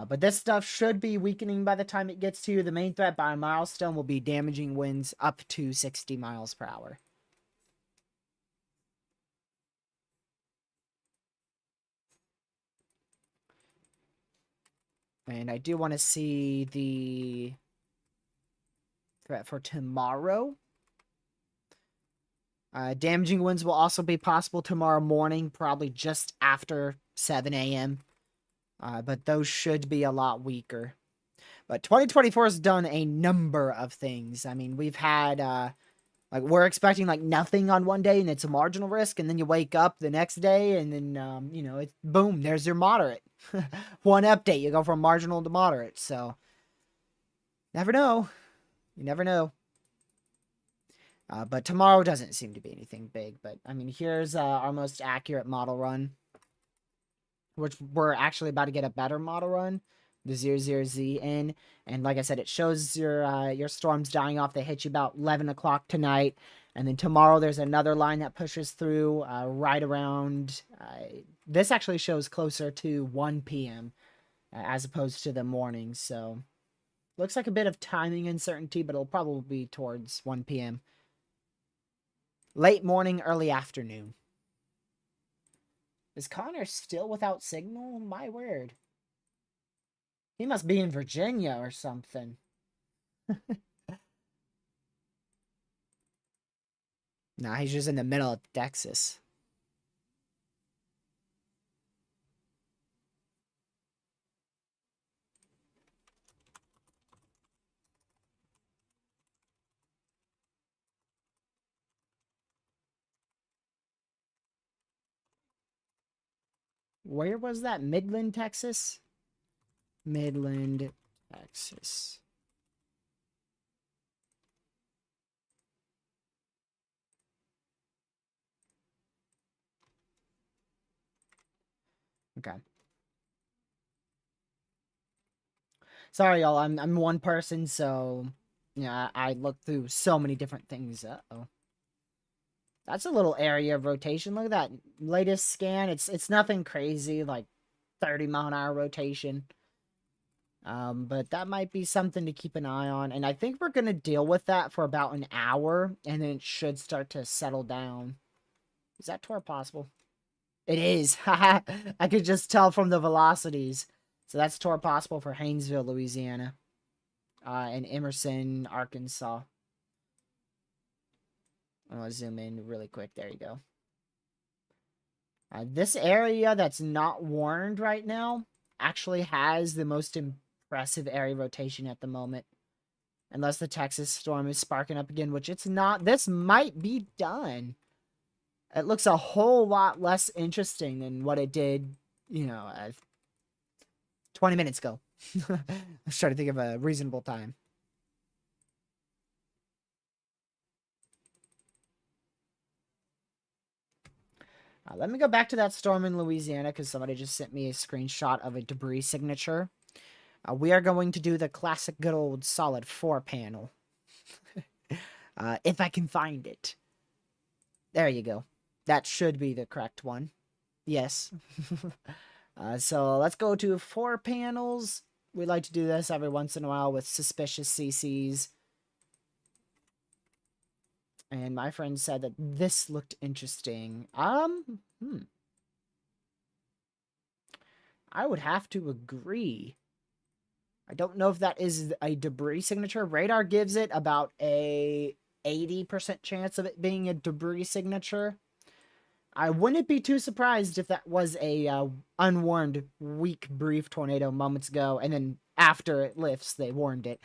But this stuff should be weakening by the time it gets to you. The main threat by a milestone will be damaging winds up to 60 miles per hour. And I do want to see the threat for tomorrow. Damaging winds will also be possible tomorrow morning, probably just after 7 a.m. But those should be a lot weaker. But 2024 has done a number of things. I mean, we've had, like, we're expecting, like, nothing on one day, and it's a marginal risk, and then you wake up the next day, and then, you know, it's, boom, there's your moderate. One update, you go from marginal to moderate, so, never know. You never know. But tomorrow doesn't seem to be anything big, but, I mean, here's our most accurate model run, which we're actually about to get a better model run, the 00Z in, and like I said, it shows your storms dying off. They hit you about 11 o'clock tonight, and then tomorrow there's another line that pushes through right around, this actually shows closer to 1 p.m. As opposed to the morning, so looks like a bit of timing uncertainty, but it'll probably be towards 1 p.m. Late morning, early afternoon. Is Connor still without signal? My word. He must be in Virginia or something. Nah, he's just in the middle of Texas. Where was that? Midland, Texas? Midland, Texas. Okay. Sorry, y'all. I'm one person, so yeah, I look through so many different things. Uh-oh. That's a little area of rotation. Look at that latest scan. It's nothing crazy, like 30-mile-an-hour rotation. But that might be something to keep an eye on. And I think we're gonna deal with that for about an hour, and then it should start to settle down. Is that tour possible? It is. Haha. I could just tell from the velocities. So that's tour possible for Haynesville, Louisiana. And Emerson, Arkansas. I'll zoom in really quick. There you go. This area that's not warned right now actually has the most impressive area rotation at the moment. Unless the Texas storm is sparking up again, which it's not. This might be done. It looks a whole lot less interesting than what it did, you know, 20 minutes ago. I was trying to think of a reasonable time. Let me go back to that storm in Louisiana because somebody just sent me a screenshot of a debris signature. We are going to do the classic good old solid 4 panel. If I can find it. There you go. That should be the correct one. Yes. So let's go to 4 panels. We like to do this every once in a while with suspicious CCs. And my friend said that this looked interesting. I would have to agree. I don't know if that is a debris signature. Radar gives it about a 80% chance of it being a debris signature. I wouldn't be too surprised if that was a unwarned, weak, brief tornado moments ago, and then after it lifts, they warned it.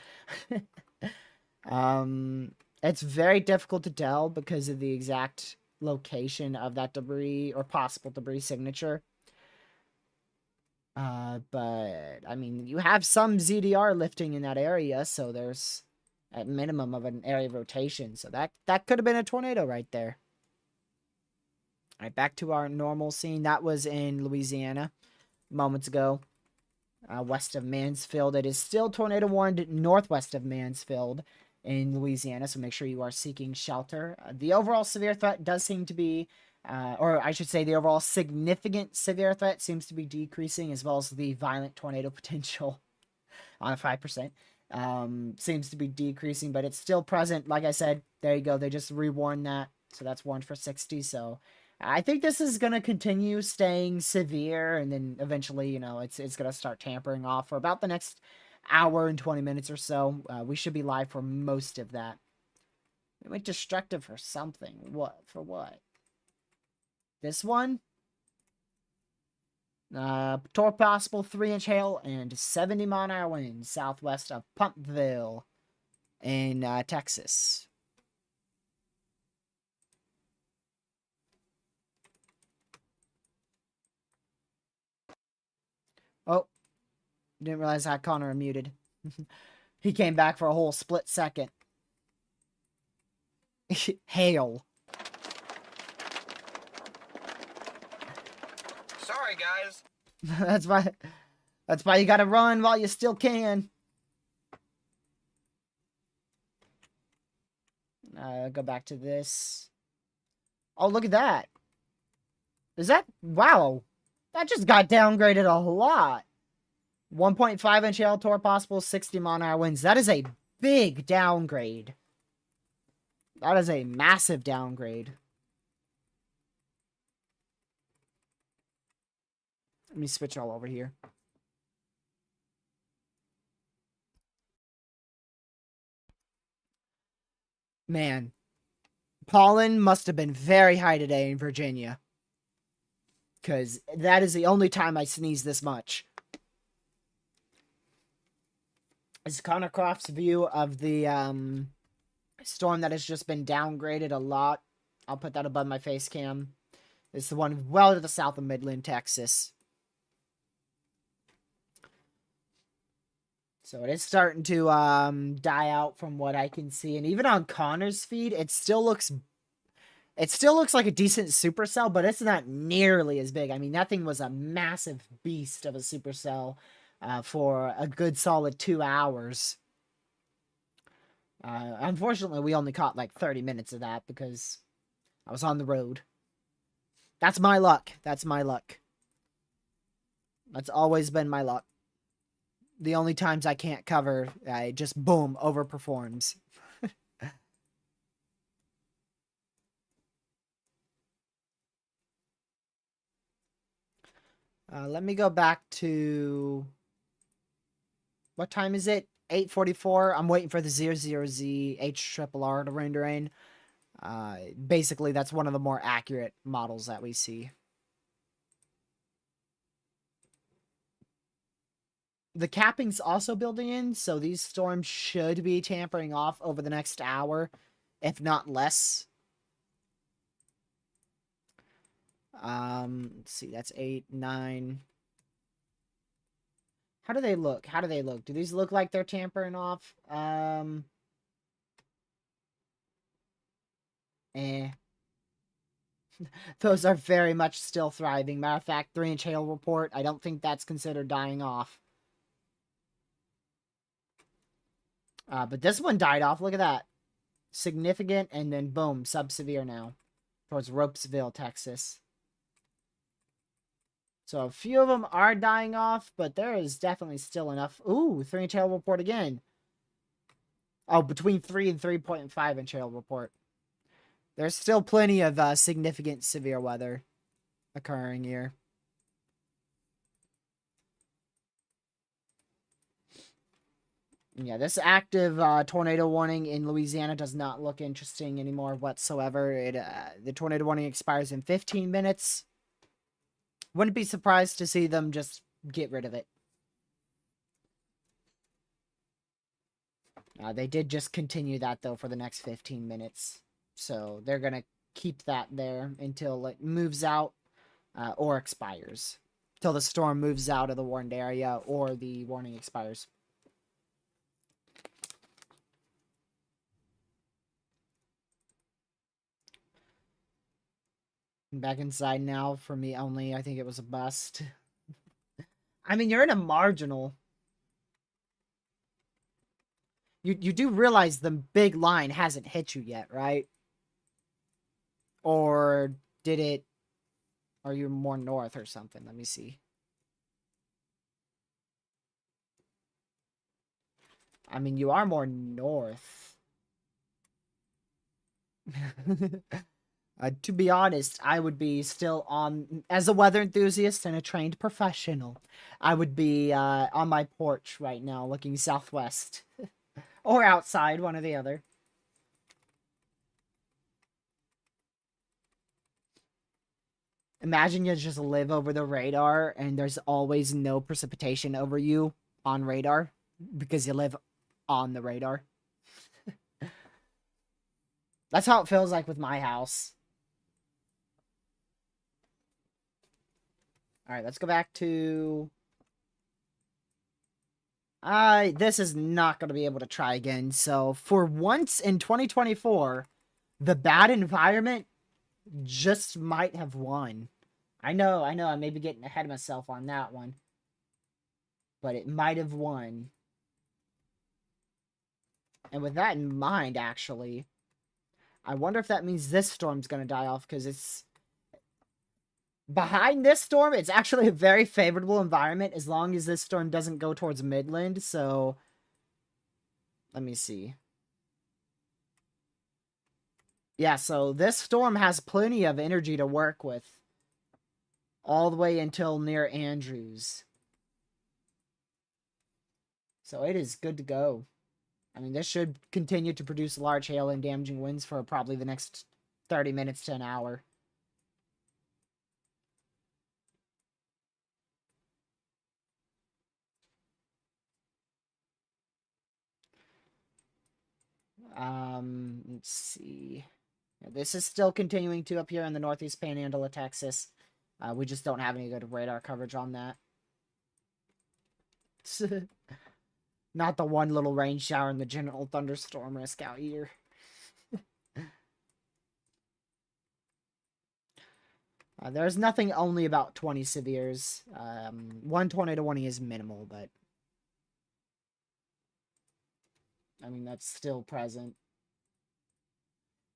It's very difficult to tell because of the exact location of that debris or possible debris signature. But, I mean, you have some ZDR lifting in that area, so there's at minimum of an area of rotation. So that could have been a tornado right there. All right, back to our normal scene. That was in Louisiana moments ago, west of Mansfield. It is still tornado warned northwest of Mansfield in Louisiana, so make sure you are seeking shelter. The overall severe threat does seem to be, or I should say the overall significant severe threat seems to be decreasing, as well as the violent tornado potential on a 5%. Seems to be decreasing, but it's still present. Like I said, there you go. They just rewarned that, so that's warned for 60, so... I think this is going to continue staying severe, and then eventually, you know, it's going to start tampering off for about the next hour and 20 minutes or so. We should be live for most of that. We went destructive for something. What? For what? This one? Torque possible 3-inch hail and 70 mile-an-hour winds southwest of Pumpville in Texas. Oh, didn't realize I had Connor muted. He came back for a whole split second. Hail. Sorry, guys. That's why you gotta run while you still can. Go back to this. Oh, look at that. Is that... Wow. That just got downgraded a lot. 1.5-inch hail, torque possible, 60 mile-an-hour winds. That is a big downgrade. That is a massive downgrade. Let me switch all over here. Man. Pollen must have been very high today in Virginia. Because that is the only time I sneeze this much. This is Connor Croft's view of the storm that has just been downgraded a lot. I'll put that above my face cam. It's the one well to the south of Midland, Texas. So it is starting to die out from what I can see. And even on Connor's feed, it still looks like a decent supercell, but it's not nearly as big. I mean, that thing was a massive beast of a supercell for a good solid 2 hours. Unfortunately, we only caught like 30 minutes of that because I was on the road. That's my luck. That's my luck. That's always been my luck. The only times I can't cover, I just, boom, overperforms. Let me go back to... What time is it? 8:44. I'm waiting for the 00Z HRRR to render in. Basically, that's one of the more accurate models that we see. The capping's also building in, so these storms should be tampering off over the next hour, if not less. Let's see, that's 8, 9. How do they look? How do they look? Do these look like they're tampering off? Eh. Those are very much still thriving. Matter of fact, 3-inch hail report, I don't think that's considered dying off. But this one died off. Look at that. Significant, and then boom, sub-severe now. Towards Ropesville, Texas. So a few of them are dying off, but there is definitely still enough. Ooh, 3-inch hail report again. Oh, between 3 and 3.5-inch hail report. There's still plenty of significant severe weather occurring here. Yeah, this active tornado warning in Louisiana does not look interesting anymore whatsoever. The tornado warning expires in 15 minutes. Wouldn't be surprised to see them just get rid of it. They did just continue that, though, for the next 15 minutes. So they're going to keep that there until it moves out or expires. Till the storm moves out of the warned area or the warning expires. Back inside now for me only. I think it was a bust. I mean, you're in a marginal. You do realize the big line hasn't hit you yet, right? Or did it? Are you more north or something? Let me see. I mean, you are more north. To be honest, I would be still on, as a weather enthusiast and a trained professional, I would be on my porch right now looking southwest. Or outside, one or the other. Imagine you just live over the radar and there's always no precipitation over you on radar because you live on the radar. That's how it feels like with my house. Alright, let's go back to... this is not going to be able to try again. So, for once in 2024, the bad environment just might have won. I know, I may be getting ahead of myself on that one. But it might have won. And with that in mind, actually, I wonder if that means this storm's going to die off, because it's... Behind this storm, it's actually a very favorable environment as long as this storm doesn't go towards Midland, so... Let me see. Yeah, so this storm has plenty of energy to work with. All the way until near Andrews. So it is good to go. I mean, this should continue to produce large hail and damaging winds for probably the next 30 minutes to an hour. Let's see. This is still continuing to up here in the northeast panhandle of Texas. We just don't have any good radar coverage on that. Not the one little rain shower and the general thunderstorm risk out here. There's nothing only about 20 severes. One tornado warning is minimal, but... I mean, that's still present.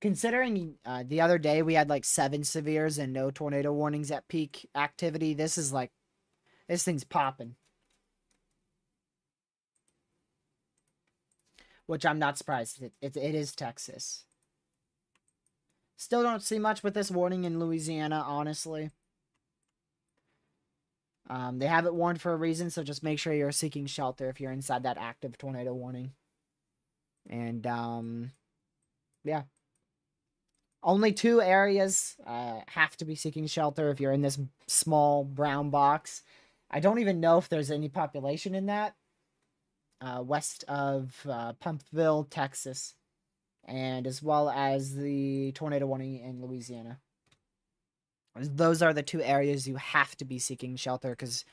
Considering the other day we had like 7 severes and no tornado warnings at peak activity, this is like... This thing's popping. Which I'm not surprised. It is Texas. Still don't see much with this warning in Louisiana, honestly. They have it warned for a reason, so just make sure you're seeking shelter if you're inside that active tornado warning. And, yeah. Only 2 areas have to be seeking shelter if you're in this small brown box. I don't even know if there's any population in that. West of Pumpville, Texas. And as well as the tornado warning in Louisiana. Those are the 2 areas you have to be seeking shelter, because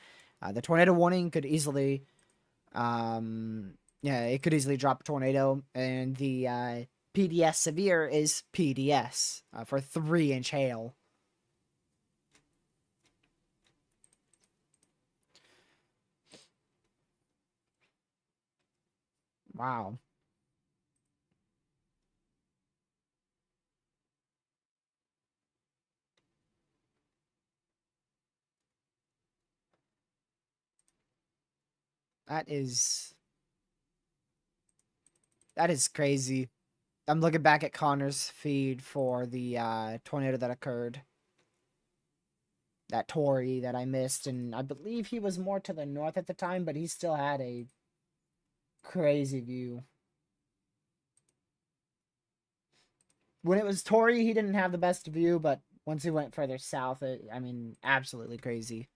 the tornado warning could easily... yeah, it could easily drop a tornado, and the PDS severe is PDS for 3-inch hail. Wow. That is crazy. I'm looking back at Connor's feed for the tornado that occurred. That Tory that I missed, and I believe he was more to the north at the time, but he still had a crazy view. When it was Tory, he didn't have the best view, but once he went further south, I mean, absolutely crazy.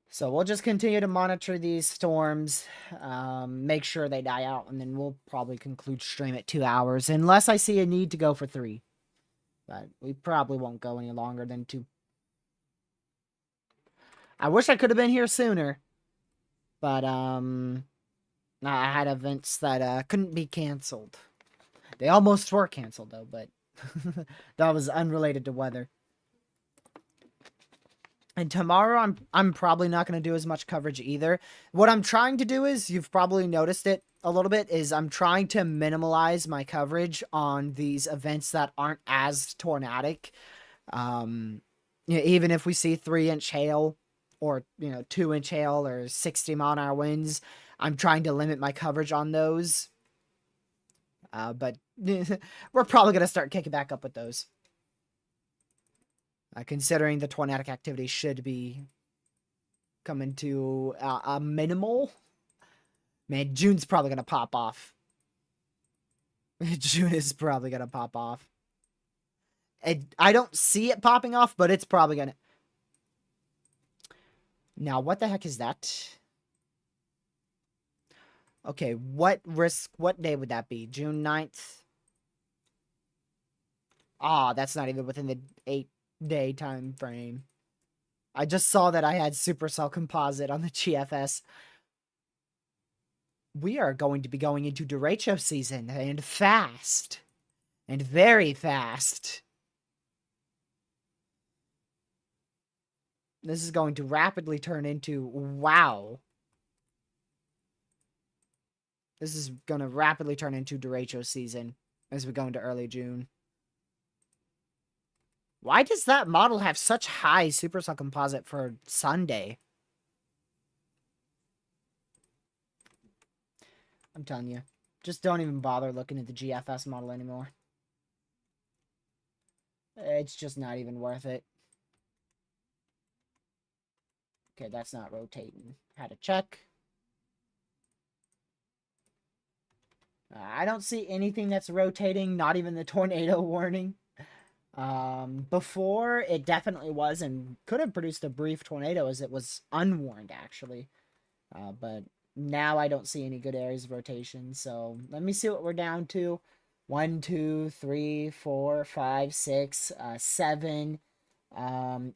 So we'll just continue to monitor these storms, make sure they die out, and then we'll probably conclude stream at 2 hours, unless I see a need to go for 3. But we probably won't go any longer than 2. I wish I could have been here sooner, but I had events that couldn't be canceled. They almost were canceled though, but that was unrelated to weather. And tomorrow, I'm probably not going to do as much coverage either. What I'm trying to do is, you've probably noticed it a little bit, is I'm trying to minimalize my coverage on these events that aren't as tornadic. Even if we see 3-inch hail or 2-inch hail or 60-mile-an-hour winds, I'm trying to limit my coverage on those. But we're probably going to start kicking back up with those. Considering the tornadic activity should be coming to a minimal. Man, June's probably going to pop off. June is probably going to pop off. I don't see it popping off, but it's probably going to. Now, what the heck is that? Okay, what day would that be? June 9th? Ah, that's not even within the 8-day time frame. I just saw that I had Supercell Composite on the GFS. We are going to be going into derecho season, and fast. And very fast. This is going to rapidly turn into, wow. This is going to rapidly turn into derecho season as we go into early June. Why does that model have such high Supercell Composite for Sunday? I'm telling you. Just don't even bother looking at the GFS model anymore. It's just not even worth it. Okay, that's not rotating. Had to check. I don't see anything that's rotating, not even the tornado warning. Before, it definitely was and could have produced a brief tornado as it was unwarned, actually. But now I don't see any good areas of rotation. So let me see what we're down to. 1, 2, 3, 4, 5, 6, 7,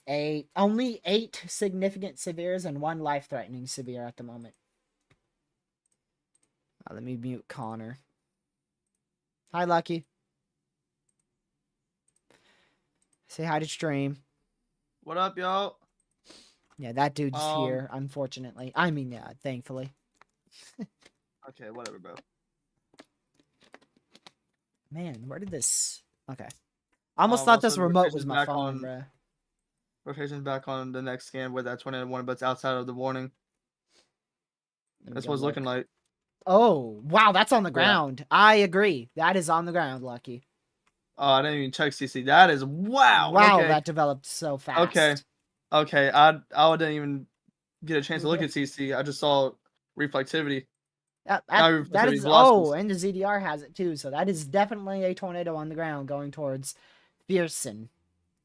8. Only 8 significant severes and 1 life-threatening severe at the moment. Let me mute Connor. Hi, Lucky. Say hi to stream. What up, y'all? Yeah, that dude's here, unfortunately. I mean, yeah, thankfully. Okay, whatever, bro. Man, where did this... Okay. I almost thought this remote was my phone, bro. Rotation's back on the next scan where that tornado warning, but it's outside of the warning. That's what it's looking like. Oh, wow, that's on the ground. I agree. That is on the ground, Lucky. Oh, I didn't even check CC. That is wow. Wow, okay. That developed so fast. Okay. I didn't even get a chance to look at CC. I just saw reflectivity. That is velocities. and the ZDR has it too. So that is definitely a tornado on the ground going towards Pearson.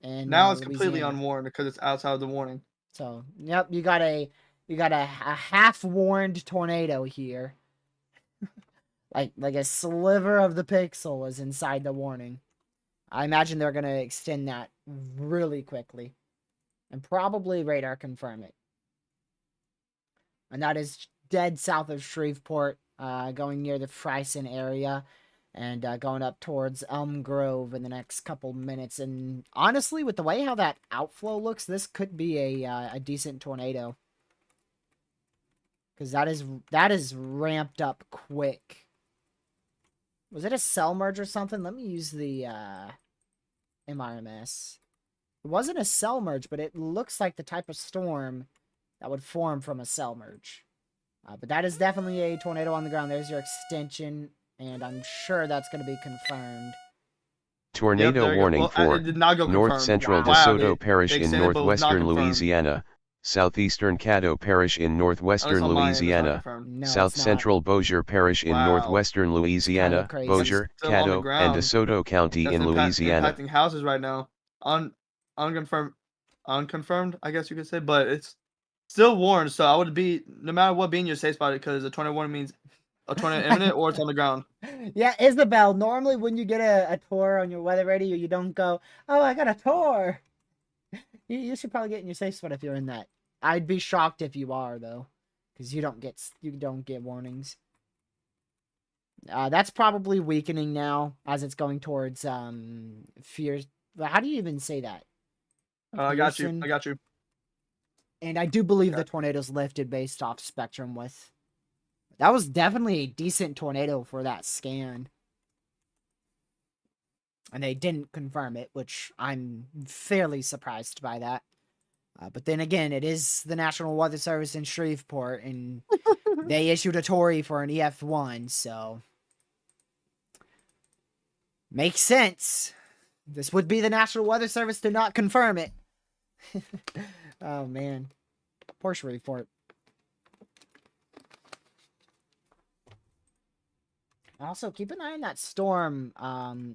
And now it's completely unwarned because it's outside of the warning. So yep, you got a half warned tornado here. like a sliver of the pixel is inside the warning. I imagine they're gonna extend that really quickly, and probably radar confirm it. And that is dead south of Shreveport, going near the Fryson area. and going up towards Elm Grove in the next couple minutes. And honestly, with the way how that outflow looks, this could be a decent tornado. Because that is ramped up quick. Was it a cell merge or something? Let me use the MRMS. It wasn't a cell merge, but it looks like the type of storm that would form from a cell merge. But that is definitely a tornado on the ground. There's your extension, and I'm sure that's going to be confirmed. Tornado warning Well, for it did not go North confirmed. Central Wow, DeSoto Parish they in extended, but it was not northwestern confirmed. Louisiana, southeastern Caddo Parish in Unless northwestern on my end, it's not Louisiana, confirmed. No, south it's not. central Bossier Parish in Wow. northwestern Louisiana, crazy. Bossier, Still on the Caddo, ground. and DeSoto County That's in Louisiana. impacting houses right now. Unconfirmed, I guess you could say, but it's still warned. So I would be, no matter what, be in your safe spot, because a tornado warning means a tornado imminent or it's on the ground. Yeah, Isabel, normally when you get a tour on your weather radio, you don't go, oh, I got a tour. You should probably get in your safe spot if you're in that. I'd be shocked if you are, though, because you don't get warnings. That's probably weakening now as it's going towards fears. How do you even say that? I got you. Pearson. I got you. And I do believe the tornadoes lifted based off spectrum with. That was definitely a decent tornado for that scan. And they didn't confirm it, which I'm fairly surprised by that. But then again, it is the National Weather Service in Shreveport, and they issued a Tory for an EF1, so makes sense. This would be the National Weather Service to not confirm it. Oh man, poor Shreveport. Also, keep an eye on that storm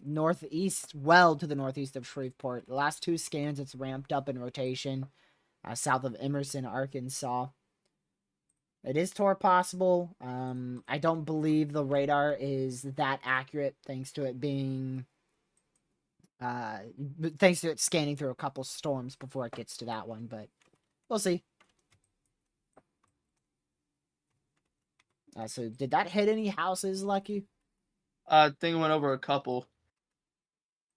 northeast, well to the northeast of Shreveport. The last two scans, it's ramped up in rotation south of Emerson, Arkansas. It is tour possible. I don't believe the radar is that accurate thanks to it being... thanks to it scanning through a couple storms before it gets to that one, but we'll see. So did that hit any houses, Lucky? I think it went over a couple.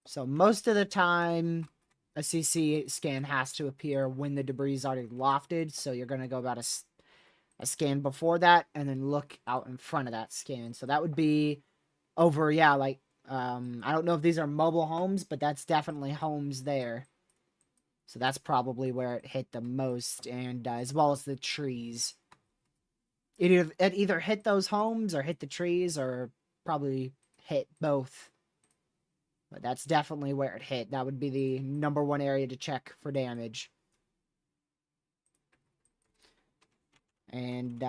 So most of the time, a CC scan has to appear when the debris is already lofted. So you're going to go about a scan before that and then look out in front of that scan. So that would be over, yeah, like, I don't know if these are mobile homes, but that's definitely homes there. So that's probably where it hit the most, and as well as the trees. It either hit those homes or hit the trees or probably hit both. But that's definitely where it hit. That would be the #1 area to check for damage. And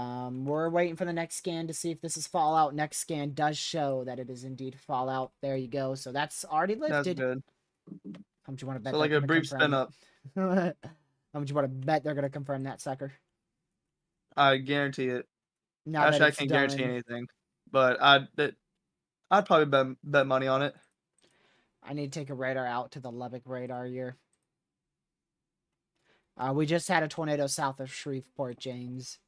we're waiting for the next scan to see if this is Fallout. Next scan does show that it is indeed Fallout. There you go. So that's already lifted. That's good. How much you want to bet? So like a brief spin up. How much you want to bet they're going to confirm that sucker? I guarantee it. Now Actually, that I it's can't done. guarantee anything, but I'd probably bet money on it. I need to take a radar out to the Lubbock radar here. We just had a tornado south of Shreveport, James.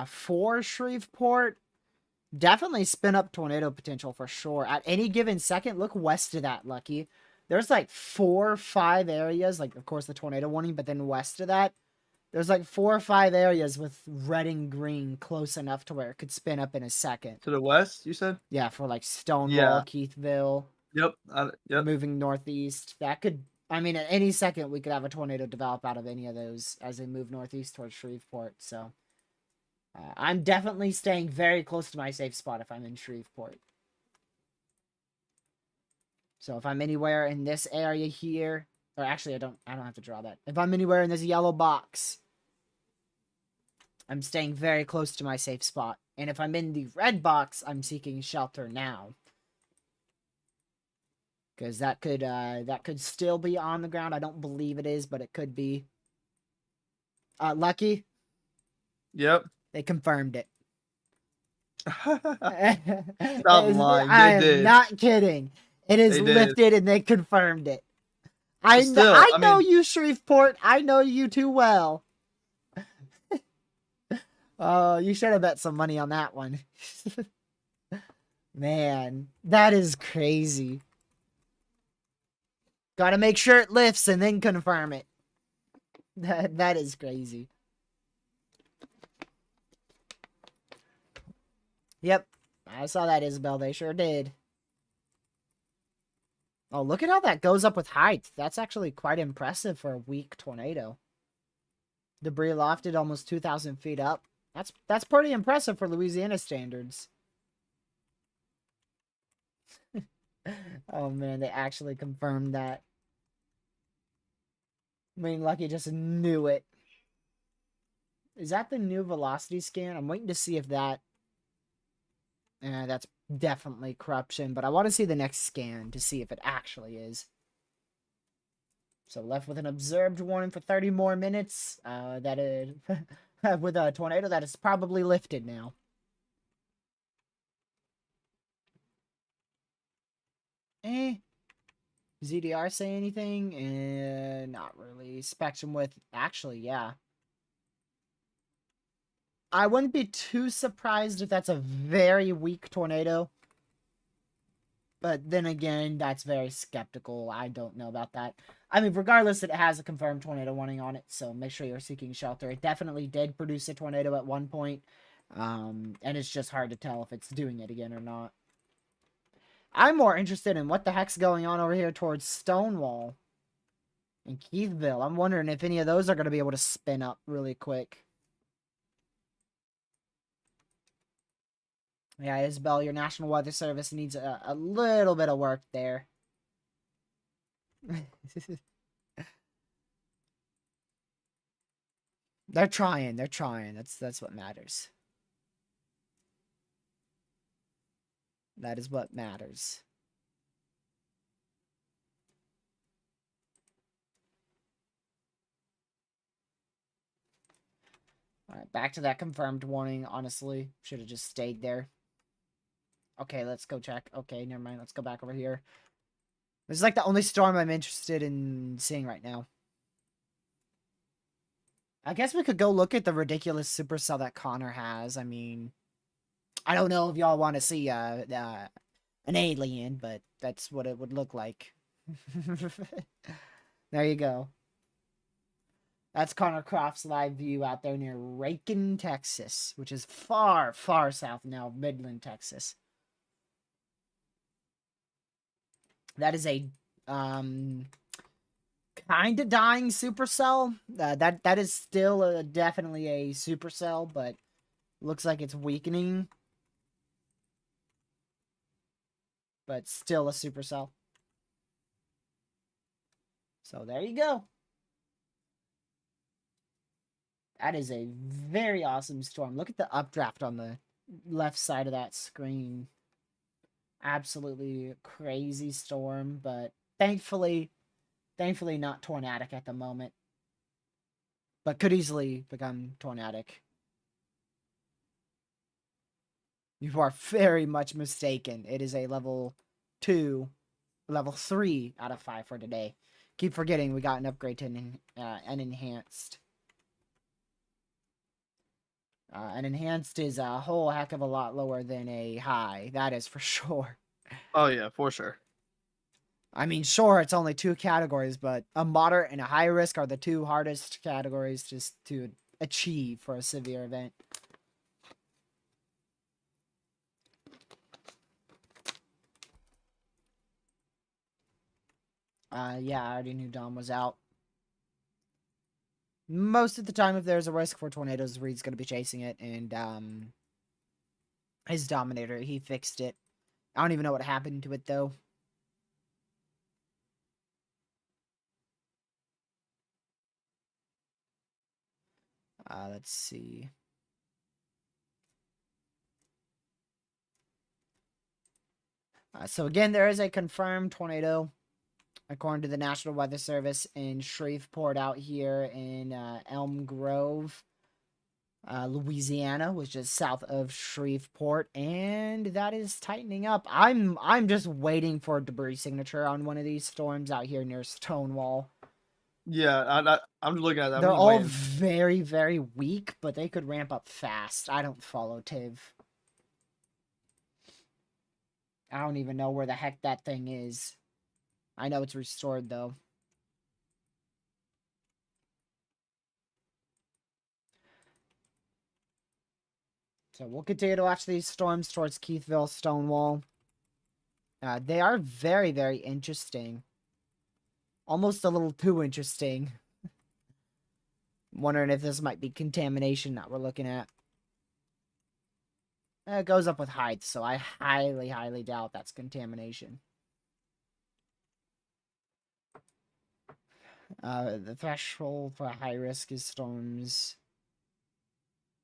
For Shreveport, definitely spin up tornado potential for sure. At any given second, look west of that, Lucky. There's like 4 or 5 areas, like of course the tornado warning, but then west of that, there's like 4 or 5 areas with red and green close enough to where it could spin up in a second. To the west, you said? Yeah, for like Stonewall, Yeah. Keithville. Yep. Yep. Moving northeast. That could, I mean, at any second we could have a tornado develop out of any of those as they move northeast towards Shreveport. So I'm definitely staying very close to my safe spot if I'm in Shreveport. So if I'm anywhere in this area here, or actually I don't have to draw that. If I'm anywhere in this yellow box, I'm staying very close to my safe spot. And if I'm in the red box, I'm seeking shelter now. Because that could still be on the ground. I don't believe it is, but it could be. Lucky? Yep. They confirmed it. Stop lying. I They am did. not kidding. It is They did. lifted and they confirmed it. I Still, know you, Shreveport. I know you too well. Oh, you should have bet some money on that one. Man, that is crazy. Gotta make sure it lifts and then confirm it. That is crazy. Yep. I saw that, Isabel. They sure did. Oh, look at how that goes up with height. That's actually quite impressive for a weak tornado. Debris lofted almost 2,000 feet up. That's pretty impressive for Louisiana standards. Oh man, they actually confirmed that. I mean, Lucky just knew it. Is that the new velocity scan? I'm waiting to see if that... that's definitely corruption, but I want to see the next scan to see if it actually is. So left with an observed warning for 30 more minutes. That is... with a tornado that is probably lifted now. ZDR say anything? Not really. Spectrum with... Actually, yeah. I wouldn't be too surprised if that's a very weak tornado. But then again, that's very skeptical. I don't know about that. I mean, regardless, it has a confirmed tornado warning on it, so make sure you're seeking shelter. It definitely did produce a tornado at one point, and it's just hard to tell if it's doing it again or not. I'm more interested in what the heck's going on over here towards Stonewall and Keithville. I'm wondering if any of those are going to be able to spin up really quick. Yeah, Isabel, your National Weather Service needs a little bit of work there. They're trying. They're trying. That's what matters. That is what matters. Alright, back to that confirmed warning, honestly. Should have just stayed there. Okay, let's go check. Okay, never mind. Let's go back over here. This is like the only storm I'm interested in seeing right now. I guess we could go look at the ridiculous supercell that Connor has. I mean, I don't know if y'all want to see an alien, but that's what it would look like. There you go. That's Connor Croft's live view out there near Rankin, Texas, which is far, far south now, Midland, Texas. That is a kind of dying supercell. That is still definitely a supercell, but looks like it's weakening. But still a supercell. So there you go. That is a very awesome storm. Look at the updraft on the left side of that screen. Absolutely crazy storm, but thankfully not tornadic at the moment. But could easily become tornadic. You are very much mistaken. It is a level 2, level 3 out of 5 for today. Keep forgetting we got an upgrade to an enhanced. An enhanced is a whole heck of a lot lower than a high. That is for sure. Oh, yeah, for sure. I mean, sure, it's only 2 categories, but a moderate and a high risk are the 2 hardest categories just to achieve for a severe event. Yeah, I already knew Dom was out. Most of the time, if there's a risk for tornadoes, Reed's going to be chasing it, and, his Dominator, he fixed it. I don't even know what happened to it, though. Let's see. So again, there is a confirmed tornado, according to the National Weather Service, in Shreveport out here in Elm Grove, Louisiana, which is south of Shreveport, and that is tightening up. I'm just waiting for a debris signature on one of these storms out here near Stonewall. Yeah, I'm just looking at that. I'm They're just all waiting. very, very weak, but they could ramp up fast. I don't follow Tiv. I don't even know where the heck that thing is. I know it's restored, though. So we'll continue to watch these storms towards Keithville, Stonewall. They are very, very interesting. Almost a little too interesting. I'm wondering if this might be contamination that we're looking at. It goes up with height, so I highly, highly doubt that's contamination. The threshold for high risk is storms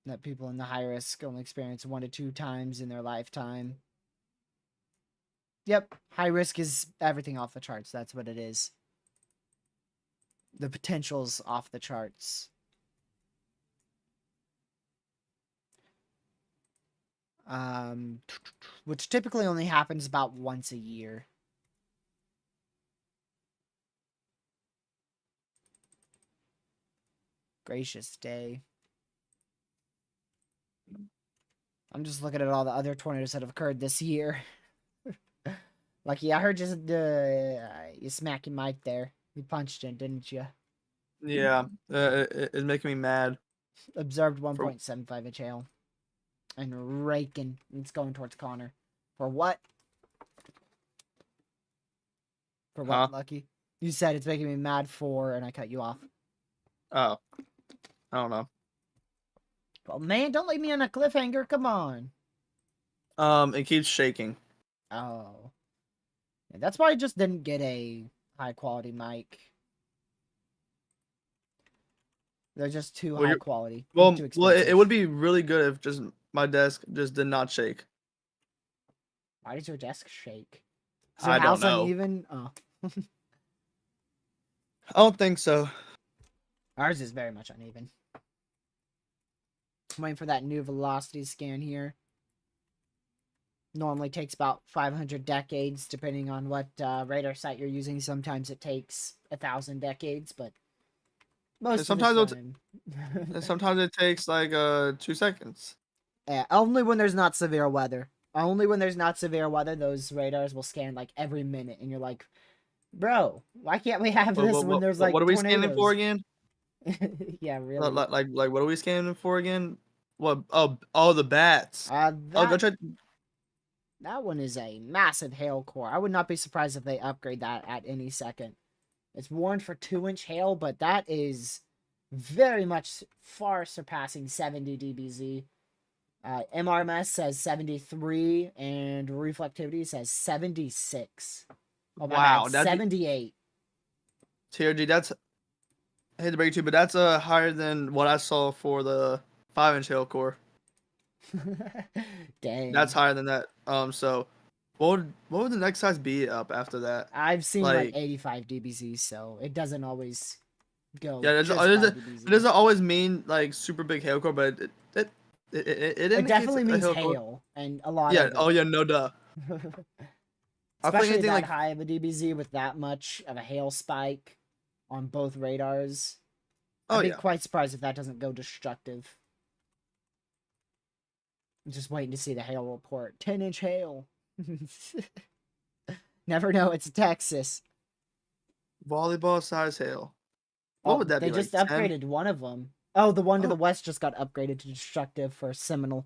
that people in the high risk only experience 1 to 2 times in their lifetime. Yep, high risk is everything off the charts. That's what it is. The potential's off the charts. Which typically only happens about once a year. Gracious day. I'm just looking at all the other tornadoes that have occurred this year. Lucky, I heard you smack your mic there. You punched it, didn't you? Yeah, it's making me mad. Observed For 1.75 inch hail. And raking. It's going towards Connor. For what? For what, huh? Lucky? You said it's making me mad for, and I cut you off. Oh, I don't know. Oh man, don't leave me on a cliffhanger. Come on. It keeps shaking. Oh. Yeah, that's why I just didn't get a high quality mic. They're just too Well, high you're quality. well, Too well. expensive. It would be really good if just my desk just did not shake. Why does your desk shake? Is your I don't house know. uneven? Oh. I don't think so. Ours is very much uneven. I'm waiting for that new velocity scan here. Normally takes about 500 decades, depending on what radar site you're using. Sometimes it takes 1,000 decades, but most of the time. Sometimes it takes like 2 seconds. Yeah, only when there's not severe weather. Only when there's not severe weather, those radars will scan like every minute, and you're like, bro, why can't we have this when there's like What are we scanning for tornadoes? again? Yeah, really. Like what are we scanning for again? What? Oh, the bats. Oh, go That check. that one is a massive hail core. I would not be surprised if they upgrade that at any second. It's warned for 2-inch hail, but that is very much far surpassing 70 dBz. MRMS says 73, and reflectivity says 76. Oh my Wow, bad, that's 78. TRG. I hate to break it to you, but that's higher than what I saw for the 5-inch hail core. That's Dang. higher than that. So what would the next size be up after that? I've seen like Like 85 dBz, so it doesn't always go yeah, just 5 it dBz. doesn't always mean like super big hail core, but it It indicates definitely a means hail core. hail, and a lot Yeah. of Oh it. yeah. No duh. I think Especially anything that like high of a dBz with that much of a hail spike on both radars. oh I'd be yeah. quite surprised if that doesn't go destructive. I'm just waiting to see the hail report. 10-inch hail. Never know, it's Texas. Volleyball size hail. What Oh, would that they be like just 10? upgraded one of them. Oh, the one to the Oh, west just got upgraded to destructive for Seminole.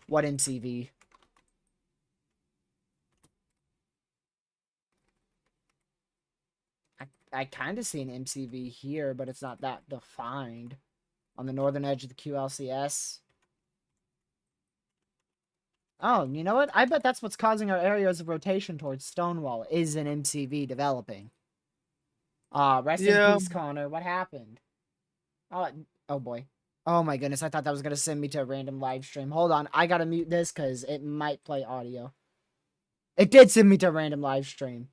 What MCV? I kind of see an MCV here, but it's not that defined. On the northern edge of the QLCS. Oh, you know what? I bet that's what's causing our areas of rotation towards Stonewall, is an MCV developing. Rest in yeah. peace, Connor. What happened? Oh boy. Oh my goodness, I thought that was gonna send me to a random live stream. Hold on, I gotta mute this because it might play audio. It did send me to a random live stream.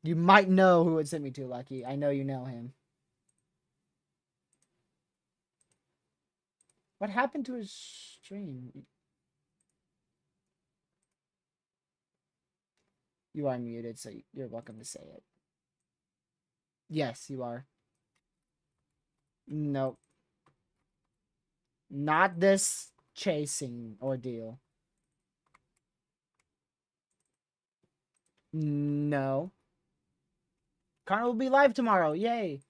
You might know who it sent me to, Lucky. I know you know him. What happened to his stream? You are muted, so you're welcome to say it. Yes, you are. Nope. Not this chasing ordeal. No. Connor will be live tomorrow. Yay.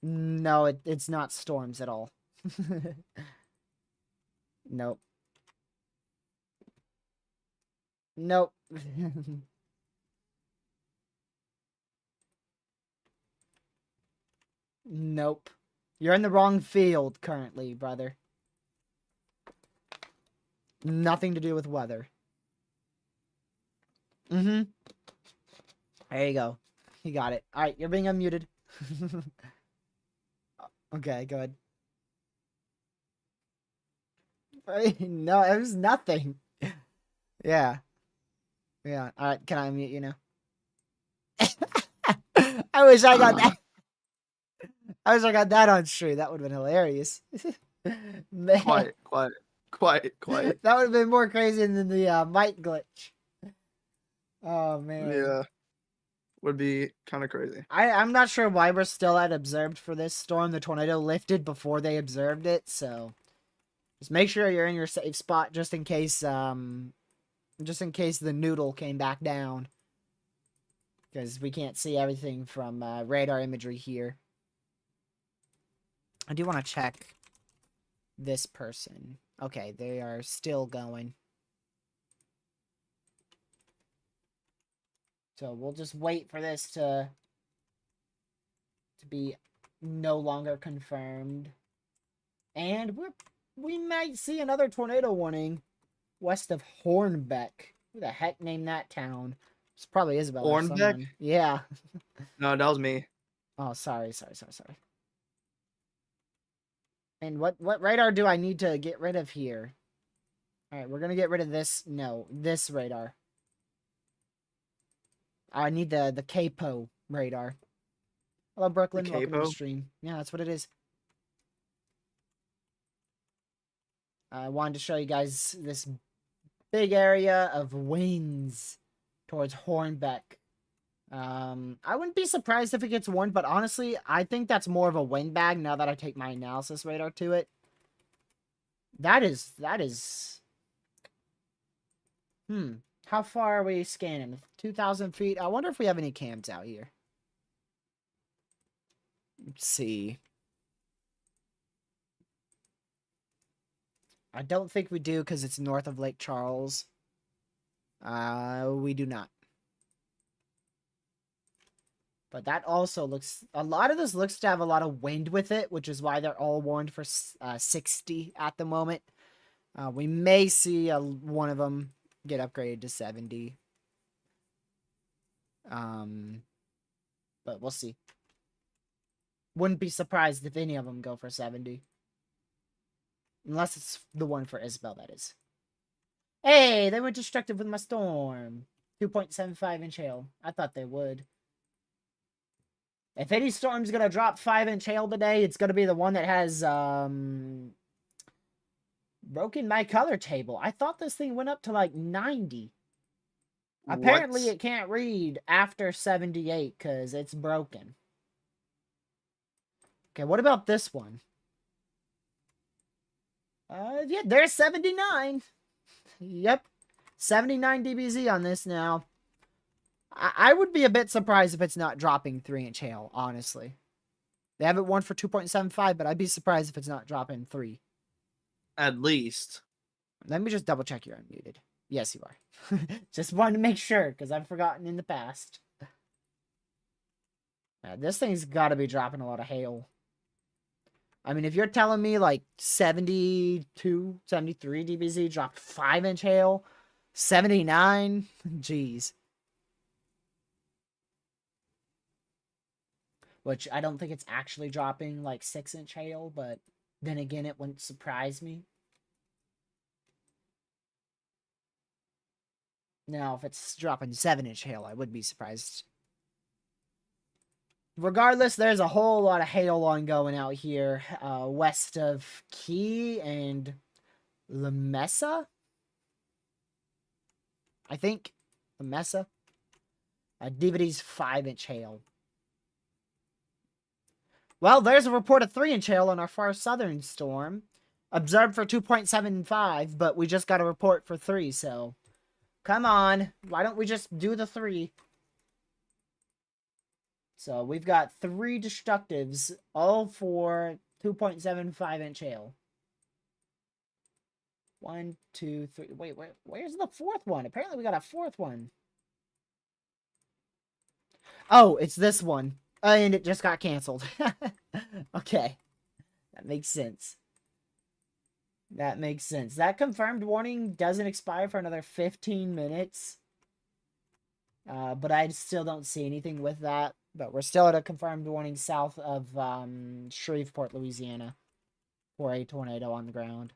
No, it's not storms at all. Nope. Nope. Nope. You're in the wrong field currently, brother. Nothing to do with weather. Mm-hmm. There you go. You got it. Alright, you're being unmuted. Okay, go ahead. No, it was nothing. Yeah. Yeah. Alright, can I unmute you now? I wish I got that. I wish I got that on stream. That would have been hilarious. Man, Quiet. that would have been more crazy than the mic glitch. Oh man. Yeah. Would be kind of crazy. I'm not sure why we're still at observed for this storm. The tornado lifted before they observed it, so just make sure you're in your safe spot just in case the noodle came back down. Because we can't see everything from radar imagery here. I do want to check this person. Okay, they are still going. So we'll just wait for this to be no longer confirmed. And we might see another tornado warning west of Hornbeck. Who the heck named that town? It's probably Isabel or Hornbeck? someone. Yeah. No, that was me. Oh, sorry. And what radar do I need to get rid of here? Alright, we're gonna get rid of this. No, this radar. I need the capo radar. Hello, Brooklyn. Welcome to the capo? stream. Yeah, that's what it is. I wanted to show you guys this big area of winds towards Hornbeck. I wouldn't be surprised if it gets warned, but honestly, I think that's more of a windbag now that I take my analysis radar to it. That is... How far are we scanning? 2,000 feet? I wonder if we have any cams out here. Let's see. I don't think we do because it's north of Lake Charles. We do not. But that also looks... A lot of this looks to have a lot of wind with it, which is why they're all warned for 60 at the moment. We may see one of them get upgraded to 70. But we'll see. Wouldn't be surprised if any of them go for 70. Unless it's the one for Isabel, that is. Hey, they went destructive with my storm. 2.75 inch hail. I thought they would. If any storm's gonna drop 5-inch hail today, it's gonna be the one that has broken my color table. I thought this thing went up to like 90. Apparently it can't read after 78 because it's broken. Okay, what about this one? Yeah, there's 79. Yep. 79 dBz on this now. I would be a bit surprised if it's not dropping 3-inch hail, honestly. They have it warned for 2.75, but I'd be surprised if it's not dropping 3. At least. Let me just double check you're unmuted. Yes, you are. Just wanted to make sure, because I've forgotten in the past. This thing's got to be dropping a lot of hail. I mean, if you're telling me like 72, 73 dBz dropped 5-inch hail, 79, geez. Which I don't think it's actually dropping like 6-inch hail, but then again, it wouldn't surprise me. Now, if it's dropping 7-inch hail, I would be surprised. Regardless, there's a whole lot of hail ongoing out here west of Key and La Mesa. I think Mesa. DVD's 5-inch hail. Well, there's a report of 3-inch hail on our far southern storm. Observed for 2.75, but we just got a report for 3, so... Come on. Why don't we just do the 3? So, we've got 3 destructives, all for 2.75-inch hail. 1, 2, 3... Wait, where's the 4th one? Apparently we got a 4th one. Oh, it's this one. And it just got canceled. Okay. That makes sense. That makes sense. That confirmed warning doesn't expire for another 15 minutes. But I still don't see anything with that. But we're still at a confirmed warning south of Shreveport, Louisiana, for a tornado on the ground.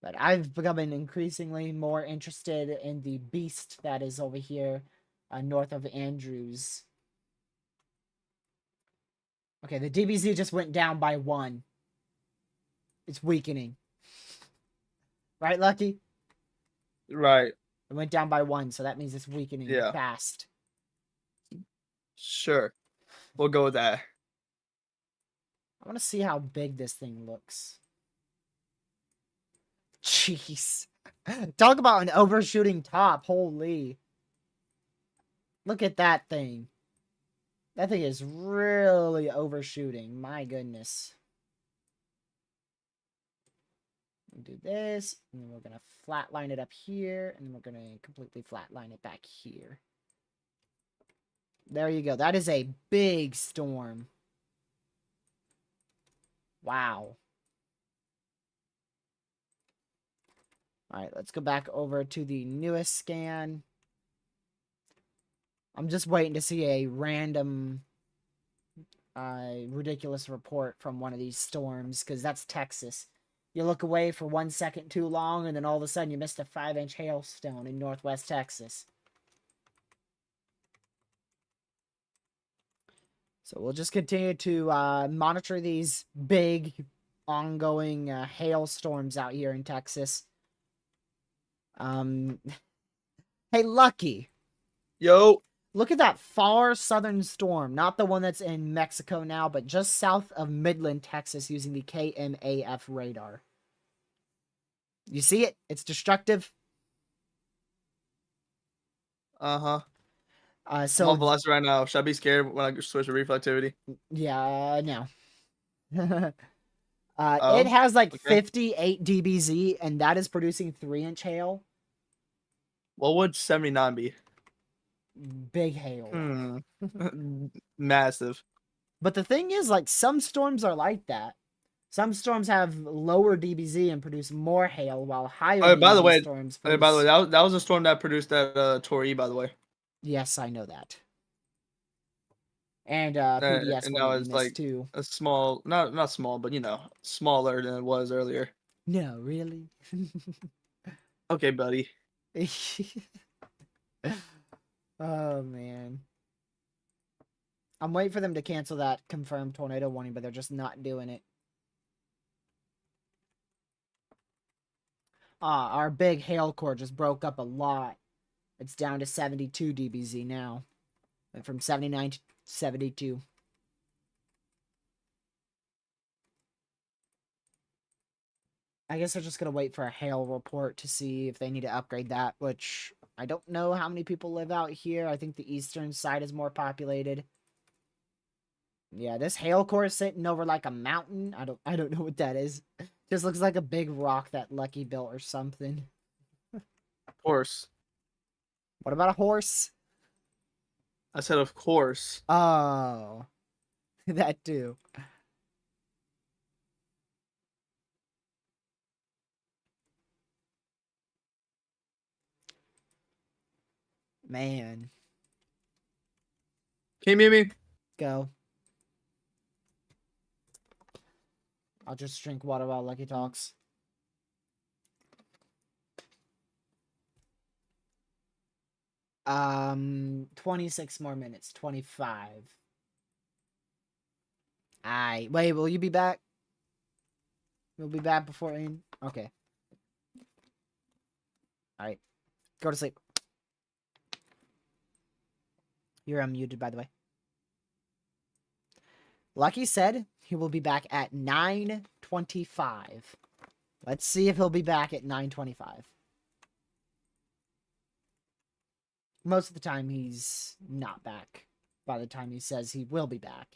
But I've become increasingly more interested in the beast that is over here north of Andrews. Okay, the DBZ just went down by 1. It's weakening. Right, Lucky? Right. It went down by 1, so that means it's weakening fast. Sure. We'll go with that. I want to see how big this thing looks. Jeez. Talk about an overshooting top. Holy. Look at that thing. That thing is really overshooting. My goodness. We'll do this, and then we're going to flatline it up here, and then we're going to completely flatline it back here. There you go. That is a big storm. Wow. Alright, let's go back over to the newest scan. I'm just waiting to see a random, ridiculous report from one of these storms, because that's Texas. You look away for 1 second too long, and then all of a sudden you missed a 5-inch hailstone in northwest Texas. So we'll just continue to monitor these big, ongoing hailstorms out here in Texas. Hey, Lucky. Yo. Look at that far southern storm. Not the one that's in Mexico now, but just south of Midland, Texas, using the KMAF radar. You see it? It's destructive. Uh-huh. So I'm on velocity right now. Should I be scared when I switch to reflectivity? Yeah, no. Oh, it has like okay. 58 dBz, and that is producing 3-inch hail. What would 79 be? Big hail. Massive. But the thing is, like, some storms are like that. Some storms have lower dBz and produce more hail, while higher Oh, by the dBz way, storms by the produce... way, that was a storm that produced that Tori, by the way. Yes, I know that. And PDS and one now that you it's missed like too. a small, not small, but you know, smaller than it was earlier. No, really? Okay, buddy. Oh, man. I'm waiting for them to cancel that confirmed tornado warning, but they're just not doing it. Our big hail core just broke up a lot. It's down to 72 dBz now. Went from 79 to 72. I guess they're just going to wait for a hail report to see if they need to upgrade that, which I don't know how many people live out here. I think the eastern side is more populated. Yeah, this hail core is sitting over like a mountain. I don't know what that is. Just looks like a big rock that Lucky built or something. Horse. What about a horse? I said, of course. Oh, that too. Man. Can you mute me? Go. I'll just drink water while Lucky talks. Um, 26 more minutes. 25. Wait, will you be back? You'll be back before in? Okay. Alright. Go to sleep. You're unmuted, by the way. Lucky said he will be back at 9:25. Let's see if he'll be back at 9:25. Most of the time, he's not back by the time he says he will be back.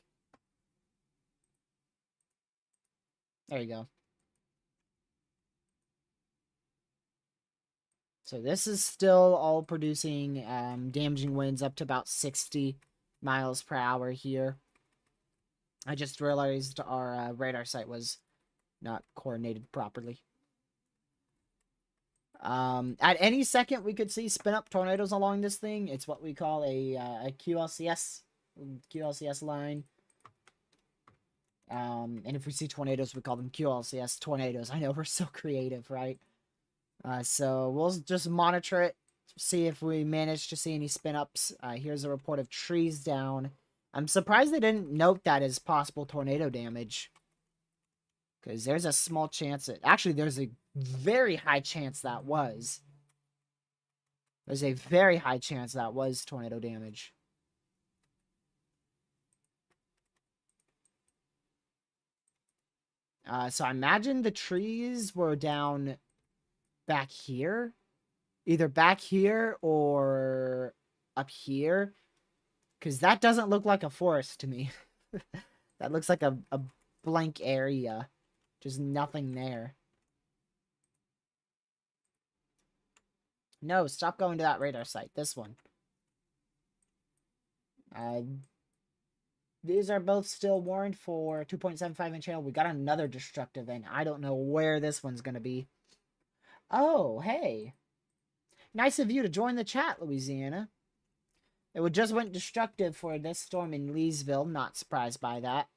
There you go. So this is still all producing damaging winds up to about 60 miles per hour here. I just realized our radar site was not coordinated properly. At any second, we could see spin-up tornadoes along this thing. It's what we call a QLCS line. And if we see tornadoes, we call them QLCS tornadoes. I know, we're so creative, right? So we'll just monitor it, see if we manage to see any spin-ups. Here's a report of trees down. I'm surprised they didn't note that as possible tornado damage. Because there's a small chance that... Actually, there's a very high chance that was. There's a very high chance that was tornado damage. So I imagine the trees were down back here. Either back here or up here. Because that doesn't look like a forest to me. That looks like a blank area. Just nothing there. No, stop going to that radar site. This one. These are both still warned for 2.75-inch hail. We got another destructive, and I don't know where this one's going to be. Oh, hey. Nice of you to join the chat, Louisiana. It just went destructive for this storm in Leesville. Not surprised by that.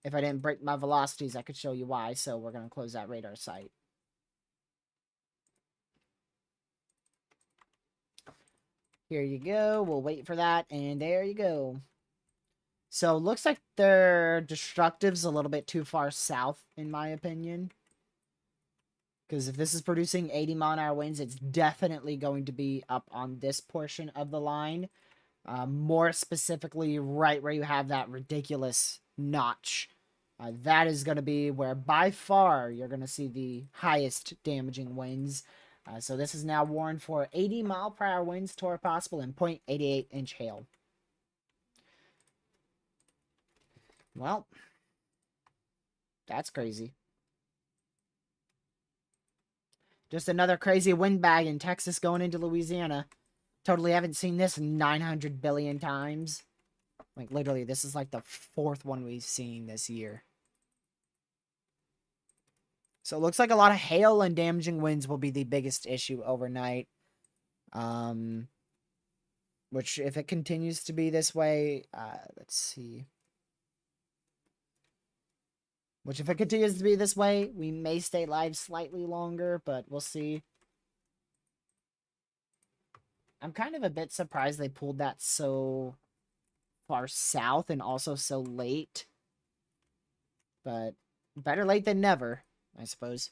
If I didn't break my velocities, I could show you why, so we're going to close that radar site. Here you go. We'll wait for that, and there you go. So, looks like their destructive's a little bit too far south, in my opinion. Because if this is producing 80-mile-an-hour winds, it's definitely going to be up on this portion of the line. More specifically, right where you have that ridiculous notch. That is going to be where, by far, you're going to see the highest damaging winds. So this is now warned for 80-mile-per-hour winds to where possible and 0.88-inch hail. Well, that's crazy. Just another crazy windbag in Texas going into Louisiana. Totally haven't seen this 900 billion times. Like, literally, this is like the fourth one we've seen this year. So it looks like a lot of hail and damaging winds will be the biggest issue overnight. Which, if it continues to be this way, let's see. Which, if it continues to be this way, we may stay live slightly longer, but we'll see. I'm kind of a bit surprised they pulled that so far south and also so late. But better late than never, I suppose.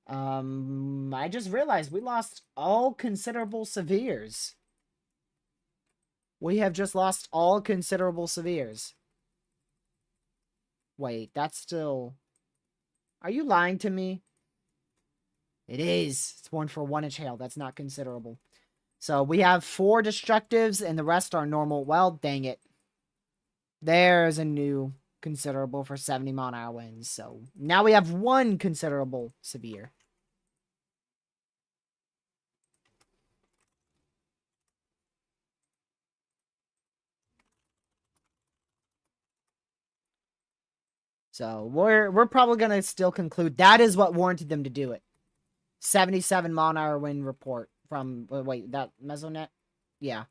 I just realized we lost all considerable severes. We have just lost all considerable severes. Wait, that's still... Are you lying to me? It is. It's 1 for 1-inch hail. That's not considerable. So we have 4 destructives and the rest are normal. Well, dang it. There's a new considerable for 70-mile-an-hour winds. So now we have 1 considerable severe. So we're probably going to still conclude that is what warranted them to do it. 77-mile-an-hour wind report from, wait, that Mesonet? Yeah.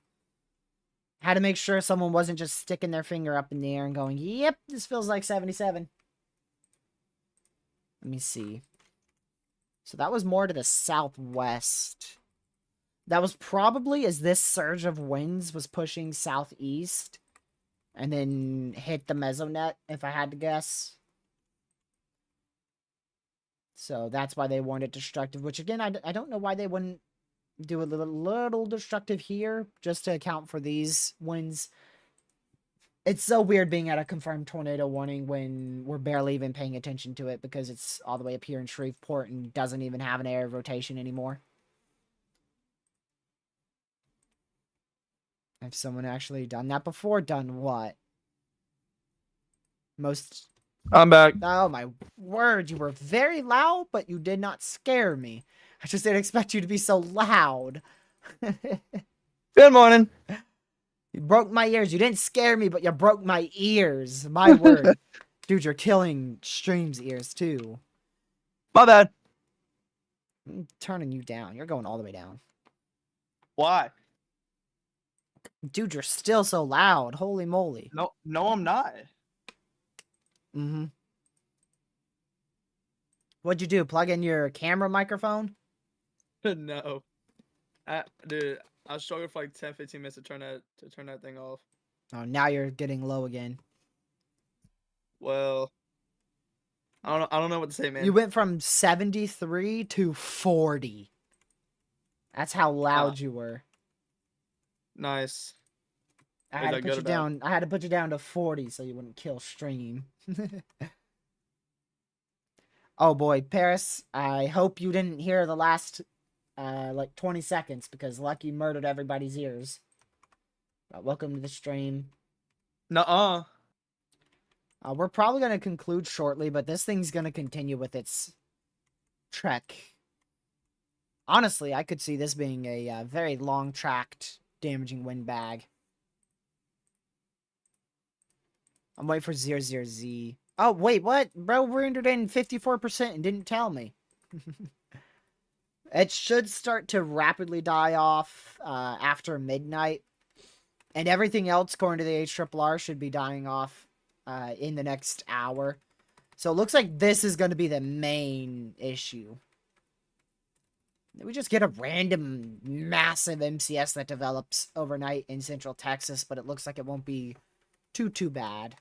Had to make sure someone wasn't just sticking their finger up in the air and going, yep, this feels like 77. Let me see. So that was more to the southwest. That was probably as this surge of winds was pushing southeast and then hit the Mesonet, if I had to guess. So that's why they warned it destructive, which again, I don't know why they wouldn't do a little destructive here just to account for these winds. It's so weird being at a confirmed tornado warning when we're barely even paying attention to it because it's all the way up here in Shreveport and doesn't even have an area of rotation anymore. Have someone actually done that before? Done what? Most... I'm back. Oh my word, you were very loud, but you did not scare me. I just didn't expect you to be so loud. Good morning. You broke my ears. You didn't scare me, but you broke my ears. My word. Dude, you're killing Stream's ears too. My bad. I'm turning you down. You're going all the way down. Why? Dude, you're still so loud. Holy moly. No, I'm not. Mm-hmm. What'd you do? Plug in your camera microphone? No. Dude, I struggled for like 10-15 minutes to turn that thing off. Oh, now you're getting low again. Well, I don't know what to say, man. You went from 73 to 40. That's how loud you were. Nice. I Is had to that put good you or bad? down. I had to put you down to 40 so you wouldn't kill Stream. Oh boy, Paris, I hope you didn't hear the last like 20 seconds because Lucky murdered everybody's ears. Welcome to the stream. Nuh-uh. We're probably going to conclude shortly, but this thing's going to continue with its trek. Honestly, I could see this being a very long-tracked, damaging windbag. I'm waiting for 00Z. Oh, wait, what? Bro, we're entered in 54% and didn't tell me. It should start to rapidly die off after midnight. And everything else, according to the HRRR, should be dying off in the next hour. So it looks like this is going to be the main issue. We just get a random massive MCS that develops overnight in Central Texas, but it looks like it won't be too bad.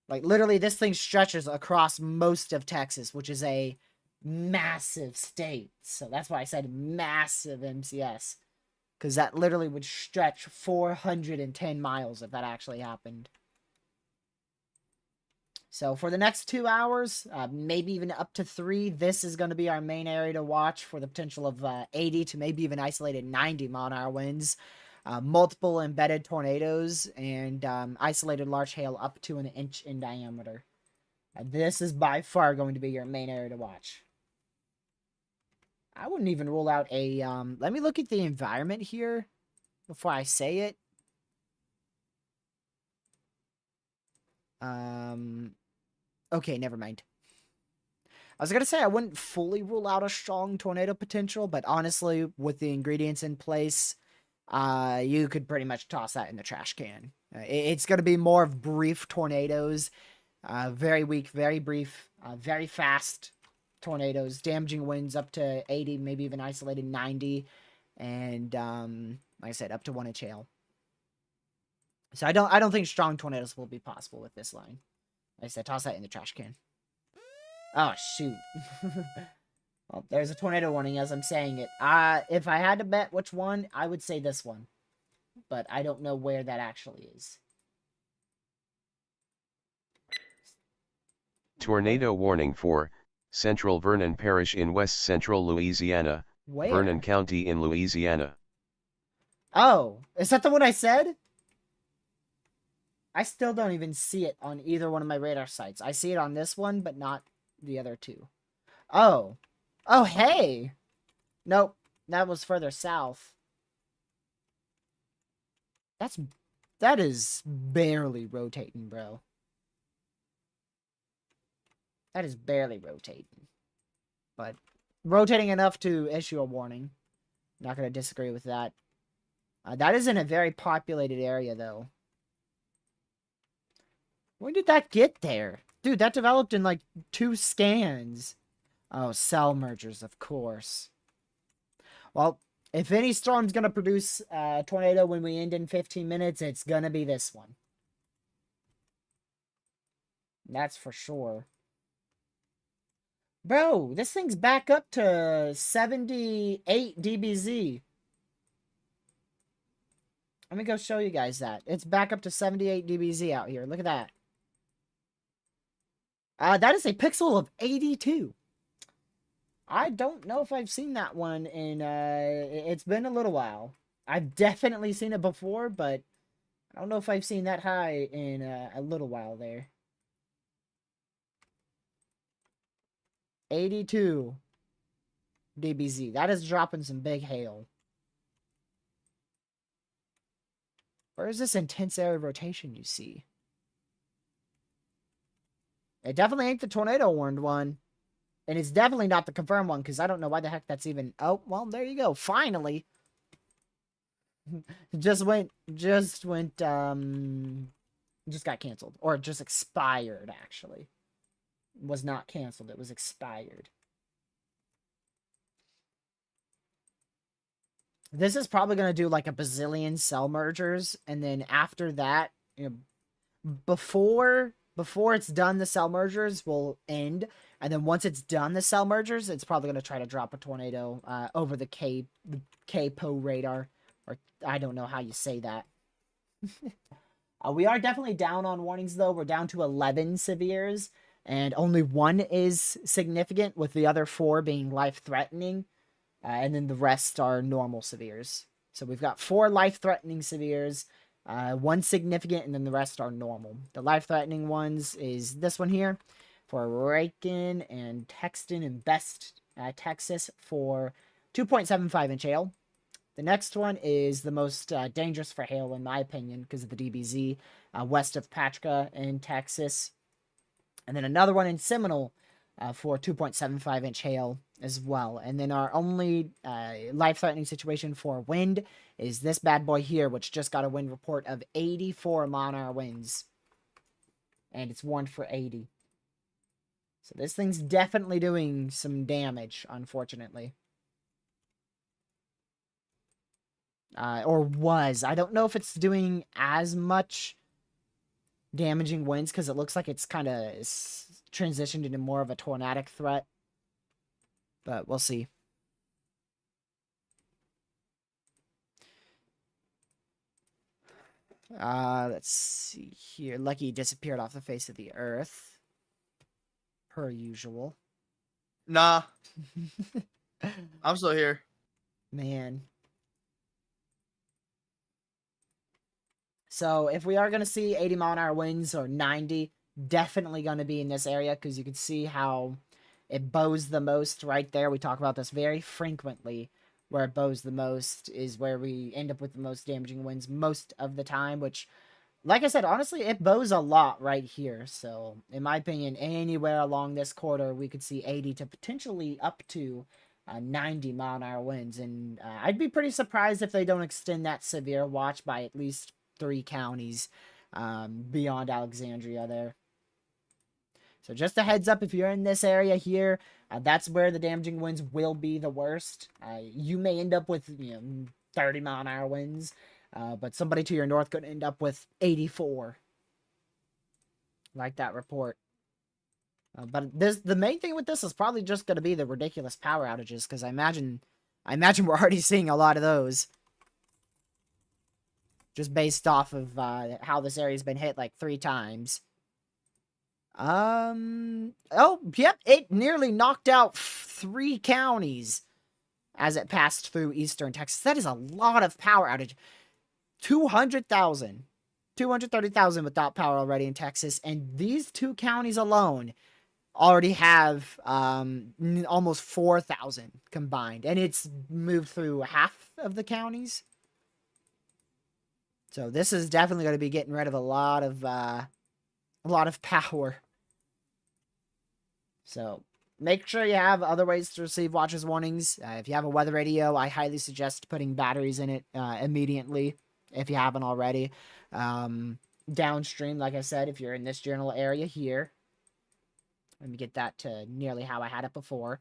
Like, literally, this thing stretches across most of Texas, which is a massive state. So that's why I said massive MCS. Because that literally would stretch 410 miles if that actually happened. So for the next 2 hours, maybe even up to 3, this is going to be our main area to watch for the potential of 80 to maybe even isolated 90 mile-an-hour winds. Multiple embedded tornadoes and isolated large hail up to 1 inch in diameter. This is by far going to be your main area to watch. I wouldn't even rule out a... let me look at the environment here before I say it. Okay, never mind. I was going to say I wouldn't fully rule out a strong tornado potential, but honestly, with the ingredients in place... you could pretty much toss that in the trash can. It's going to be more of brief tornadoes. Very weak, very brief, very fast tornadoes. Damaging winds up to 80, maybe even isolated 90. And, like I said, up to 1 inch hail. So I don't think strong tornadoes will be possible with this line. Like I said, toss that in the trash can. Oh, shoot. Well, there's a tornado warning as I'm saying it. If I had to bet which one, I would say this one. But I don't know where that actually is. Tornado warning for Central Vernon Parish in west central Louisiana, Where? Vernon County in Louisiana. Oh, is that the one I said? I still don't even see it on either one of my radar sites. I see it on this one, but not the other two. Oh. Oh, hey! Nope, that was further south. That is barely rotating, bro. That is barely rotating. But rotating enough to issue a warning. Not going to disagree with that. That is in a very populated area, though. When did that get there? Dude, that developed in like 2 scans. Oh, cell mergers, of course. Well, if any storm's going to produce a tornado when we end in 15 minutes, it's going to be this one. That's for sure. Bro, this thing's back up to 78 dBz. Let me go show you guys that. It's back up to 78 dBz out here. Look at that. That is a pixel of 82. I don't know if I've seen that one in, it's been a little while. I've definitely seen it before, but I don't know if I've seen that high in a little while there. 82 dBz. That is dropping some big hail. Where is this intense area rotation you see? It definitely ain't the tornado warned one. And it's definitely not the confirmed one, because I don't know why the heck that's even... Oh, well, there you go. Finally. Just got canceled. Or just expired, actually. It was not canceled. It was expired. This is probably going to do like a bazillion cell mergers. And then after that, you know, before it's done, the cell mergers will end. And then once it's done, the cell mergers, it's probably going to try to drop a tornado over the KPO radar. Or I don't know how you say that. We are definitely down on warnings, though. We're down to 11 severes. And only one is significant, with the other 4 being life-threatening. And then the rest are normal severes. So we've got 4 life-threatening severes, 1 significant, and then the rest are normal. The life-threatening ones is this one here for Rakin and Texton and Best, Texas for 2.75-inch hail. The next one is the most dangerous for hail, in my opinion, because of the DBZ, west of Patka in Texas. And then another one in Seminole for 2.75-inch hail as well. And then our only life-threatening situation for wind is this bad boy here, which just got a wind report of 84 mile-an-hour winds. And it's warned for 80. So this thing's definitely doing some damage, unfortunately. Or was. I don't know if it's doing as much damaging winds, because it looks like it's kind of transitioned into more of a tornadic threat. But we'll see. Let's see here. Lucky disappeared off the face of the earth. Per usual. Nah. I'm still here. Man. So if we are going to see 80 mile-an-hour winds or 90, definitely going to be in this area, because you can see how it bows the most right there. We talk about this very frequently. Where it bows the most is where we end up with the most damaging winds most of the time, which, like I said, honestly, it bows a lot right here. So, in my opinion, anywhere along this corridor, we could see 80 to potentially up to 90 mile-an-hour winds. And I'd be pretty surprised if they don't extend that severe watch by at least 3 counties beyond Alexandria there. So just a heads up, if you're in this area here, that's where the damaging winds will be the worst. You may end up with 30 mile-an-hour winds, but somebody to your north could end up with 84. Like that report. But the main thing with this is probably just going to be the ridiculous power outages, because I imagine we're already seeing a lot of those. Just based off of how this area's been hit like 3 times. Oh, yep, it nearly knocked out 3 counties as it passed through eastern Texas. That is a lot of power outage. 200,000. 230,000 without power already in Texas. And these 2 counties alone already have almost 4,000 combined. And it's moved through half of the counties. So this is definitely going to be getting rid of a lot of power. So make sure you have other ways to receive watches warnings. If you have a weather radio, I highly suggest putting batteries in it immediately if you haven't already. Downstream, like I said, if you're in this general area here, let me get that to nearly how I had it before.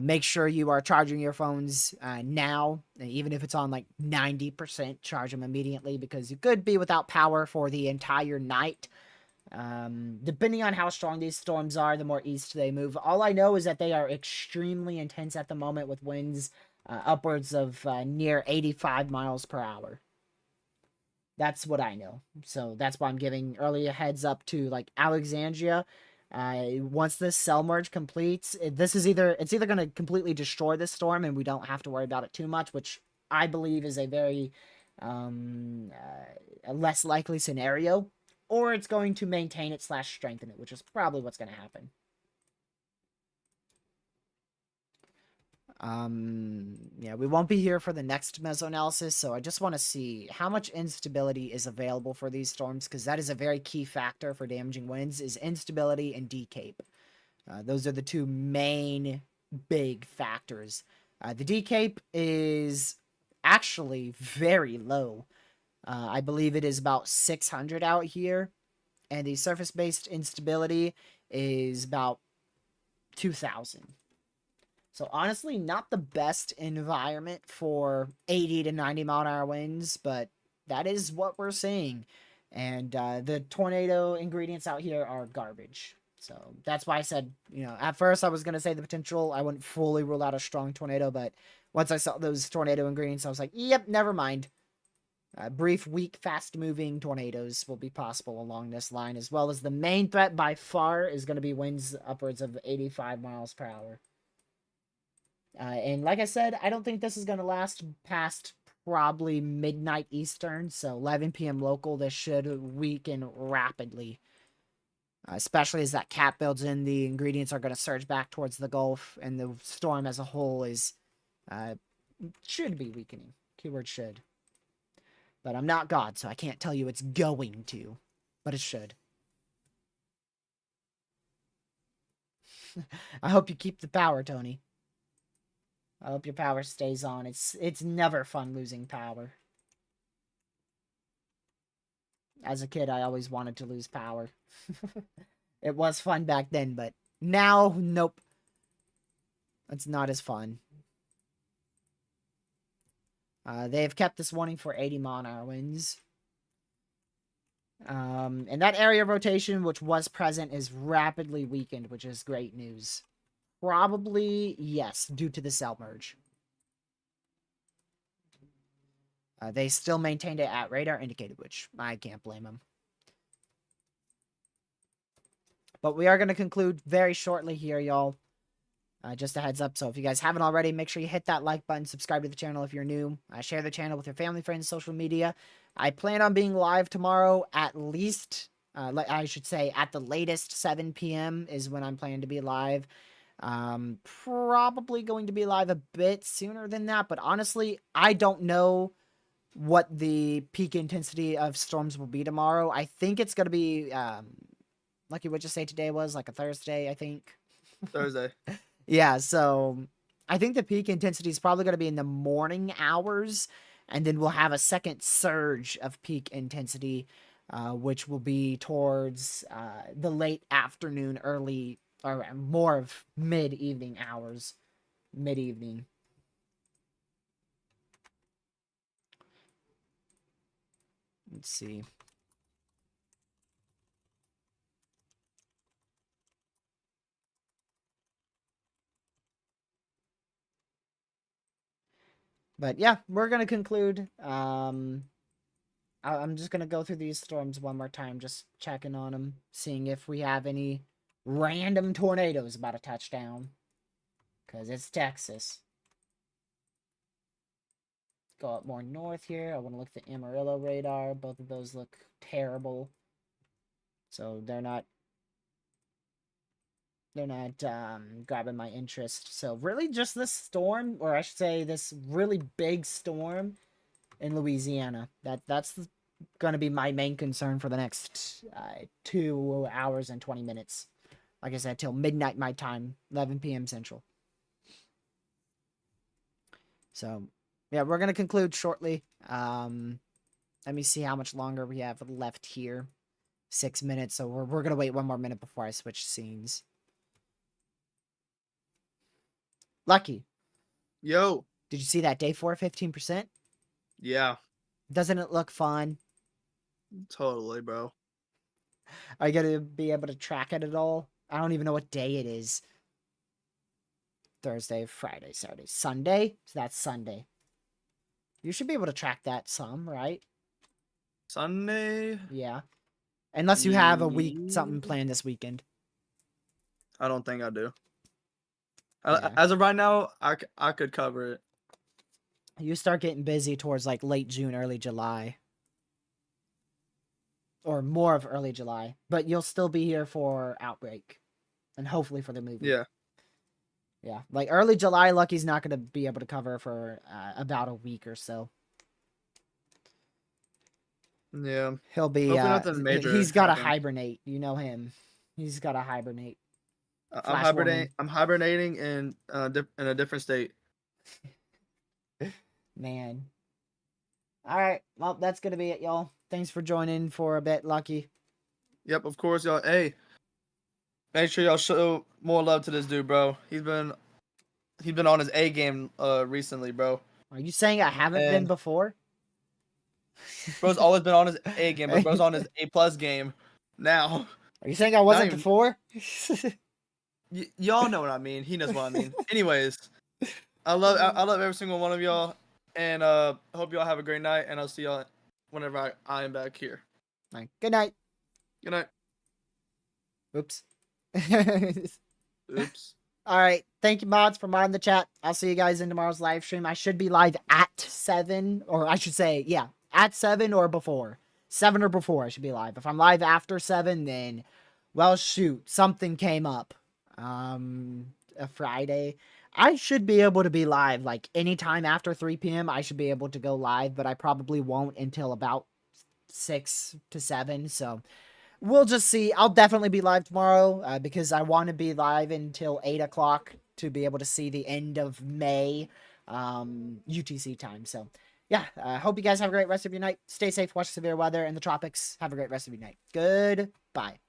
Make sure you are charging your phones now, even if it's on like 90%, charge them immediately, because you could be without power for the entire night. Depending on how strong these storms are, the more east they move. All I know is that they are extremely intense at the moment with winds upwards of near 85 miles per hour. That's what I know. So that's why I'm giving early a heads up to like Alexandria. Once this cell merge completes, it's either going to completely destroy this storm and we don't have to worry about it too much, which I believe is a very a less likely scenario, or it's going to maintain it / strengthen it, which is probably what's going to happen. Yeah, we won't be here for the next mesoanalysis, so I just want to see how much instability is available for these storms, because that is a very key factor for damaging winds, is instability and decape. Those are the two main big factors. The decape is actually very low. I believe it is about 600 out here, and the surface-based instability is about 2,000. So honestly, not the best environment for 80 to 90 mile an hour winds, but that is what we're seeing. And the tornado ingredients out here are garbage. So that's why I said, at first I was going to say the potential, I wouldn't fully rule out a strong tornado, but once I saw those tornado ingredients, I was like, yep, never mind. Brief, weak, fast-moving tornadoes will be possible along this line, as well as the main threat by far is going to be winds upwards of 85 miles per hour. And like I said, I don't think this is going to last past probably midnight Eastern, so 11 p.m. local. This should weaken rapidly, especially as that cap builds in. The ingredients are going to surge back towards the Gulf, and the storm as a whole should be weakening. Keyword should. But I'm not God, so I can't tell you it's going to, but it should. I hope you keep the power, Tony. I hope your power stays on. It's never fun losing power. As a kid, I always wanted to lose power. It was fun back then, but now, nope. It's not as fun. They've kept this warning for 80 mile an hour winds. And that area of rotation, which was present, is rapidly weakened, which is great news. Probably, yes, due to the cell merge. They still maintained it at radar indicated, which I can't blame them. But we are going to conclude very shortly here, y'all. Just a heads up. So if you guys haven't already, make sure you hit that like button, subscribe to the channel if you're new, share the channel with your family, friends, social media. I plan on being live tomorrow at least, I should say at the latest 7 p.m. is when I'm planning to be live. Probably going to be live a bit sooner than that, but honestly, I don't know what the peak intensity of storms will be tomorrow. I think it's going to be, Lucky, what'd you say today was? Like a Thursday, I think? Thursday. Yeah, so I think the peak intensity is probably going to be in the morning hours, and then we'll have a second surge of peak intensity, which will be towards the late afternoon, early, or more of mid-evening hours. Mid-evening. Let's see. But yeah, we're going to conclude. I'm just going to go through these storms one more time, just checking on them, seeing if we have any random tornadoes about to touch down. Because it's Texas. Go up more north here. I want to look at the Amarillo radar. Both of those look terrible. So they're not grabbing my interest. So really just this storm, or I should say this really big storm in Louisiana. That's going to be my main concern for the next 2 hours and 20 minutes. Like I said, till midnight my time, 11 p.m. Central. So, yeah, we're going to conclude shortly. Let me see how much longer we have left here. 6 minutes, so we're going to wait 1 more minute before I switch scenes. Lucky. Yo. Did you see that day 4, 15%? Yeah. Doesn't it look fun? Totally, bro. Are you gonna be able to track it at all? I don't even know what day it is. Thursday, Friday, Saturday, Sunday. So that's Sunday. You should be able to track that some, right? Sunday. Yeah. Unless you have a week Yeah. something planned this weekend. I don't think I do. Yeah. As of right now, I could cover it. You start getting busy towards like late June, early July. Or more of early July. But you'll still be here for Outbreak. And hopefully for the movie. Yeah. Yeah. Like early July, Lucky's not going to be able to cover for about a week or so. Yeah. He'll be, Hopefully nothing major he's got to happens. hibernate. You know him. He's got to hibernate. I'm hibernating. I'm hibernating in a different state. Man. All right. Well, that's going to be it, y'all. Thanks for joining for a bit, Lucky. Yep, of course, y'all. Hey, make sure y'all show more love to this dude, bro. He's been on his A game recently, bro. Are you saying I haven't been And- before? Bro's always been on his A game, but bro's on his A+ game now. Are you saying I wasn't even- before? Y'all know what I mean. He knows what I mean. Anyways, I love every single one of y'all, and hope y'all have a great night. And I'll see y'all whenever I am back here. All right, good night. Good night. Oops. Oops. All right. Thank you, mods, for modding the chat. I'll see you guys in tomorrow's live stream. I should be live at 7, or I should say, yeah, at 7 or before. 7 or before, I should be live. If I'm live after 7, then, well, shoot, something came up. A Friday. I should be able to be live, like, anytime after 3 p.m. I should be able to go live, but I probably won't until about 6 to 7, so we'll just see. I'll definitely be live tomorrow because I want to be live until 8 o'clock to be able to see the end of May UTC time. So, yeah, hope you guys have a great rest of your night. Stay safe, watch severe weather in the tropics. Have a great rest of your night. Goodbye.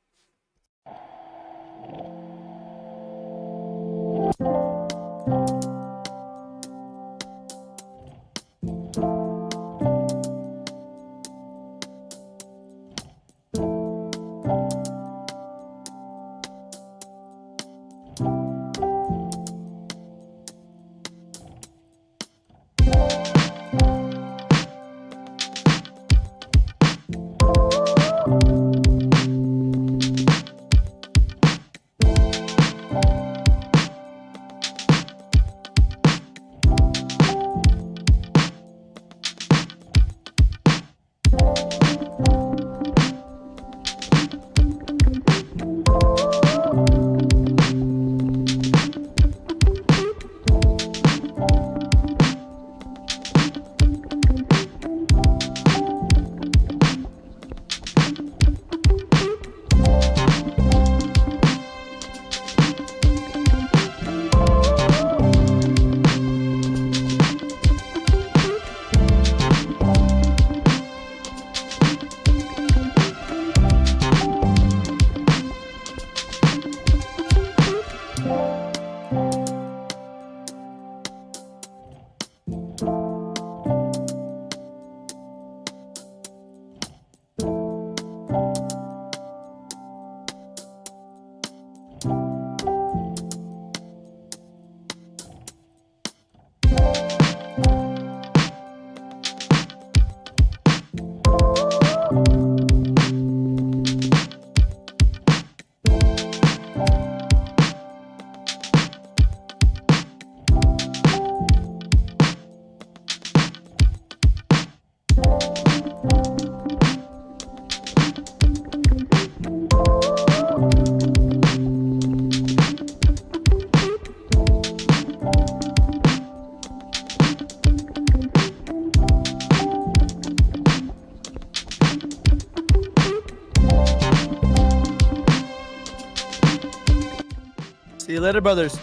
See you later, brothers.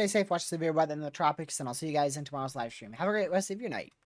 stay safe, watch severe weather in the tropics, and I'll see you guys in tomorrow's live stream. Have a great rest of your night.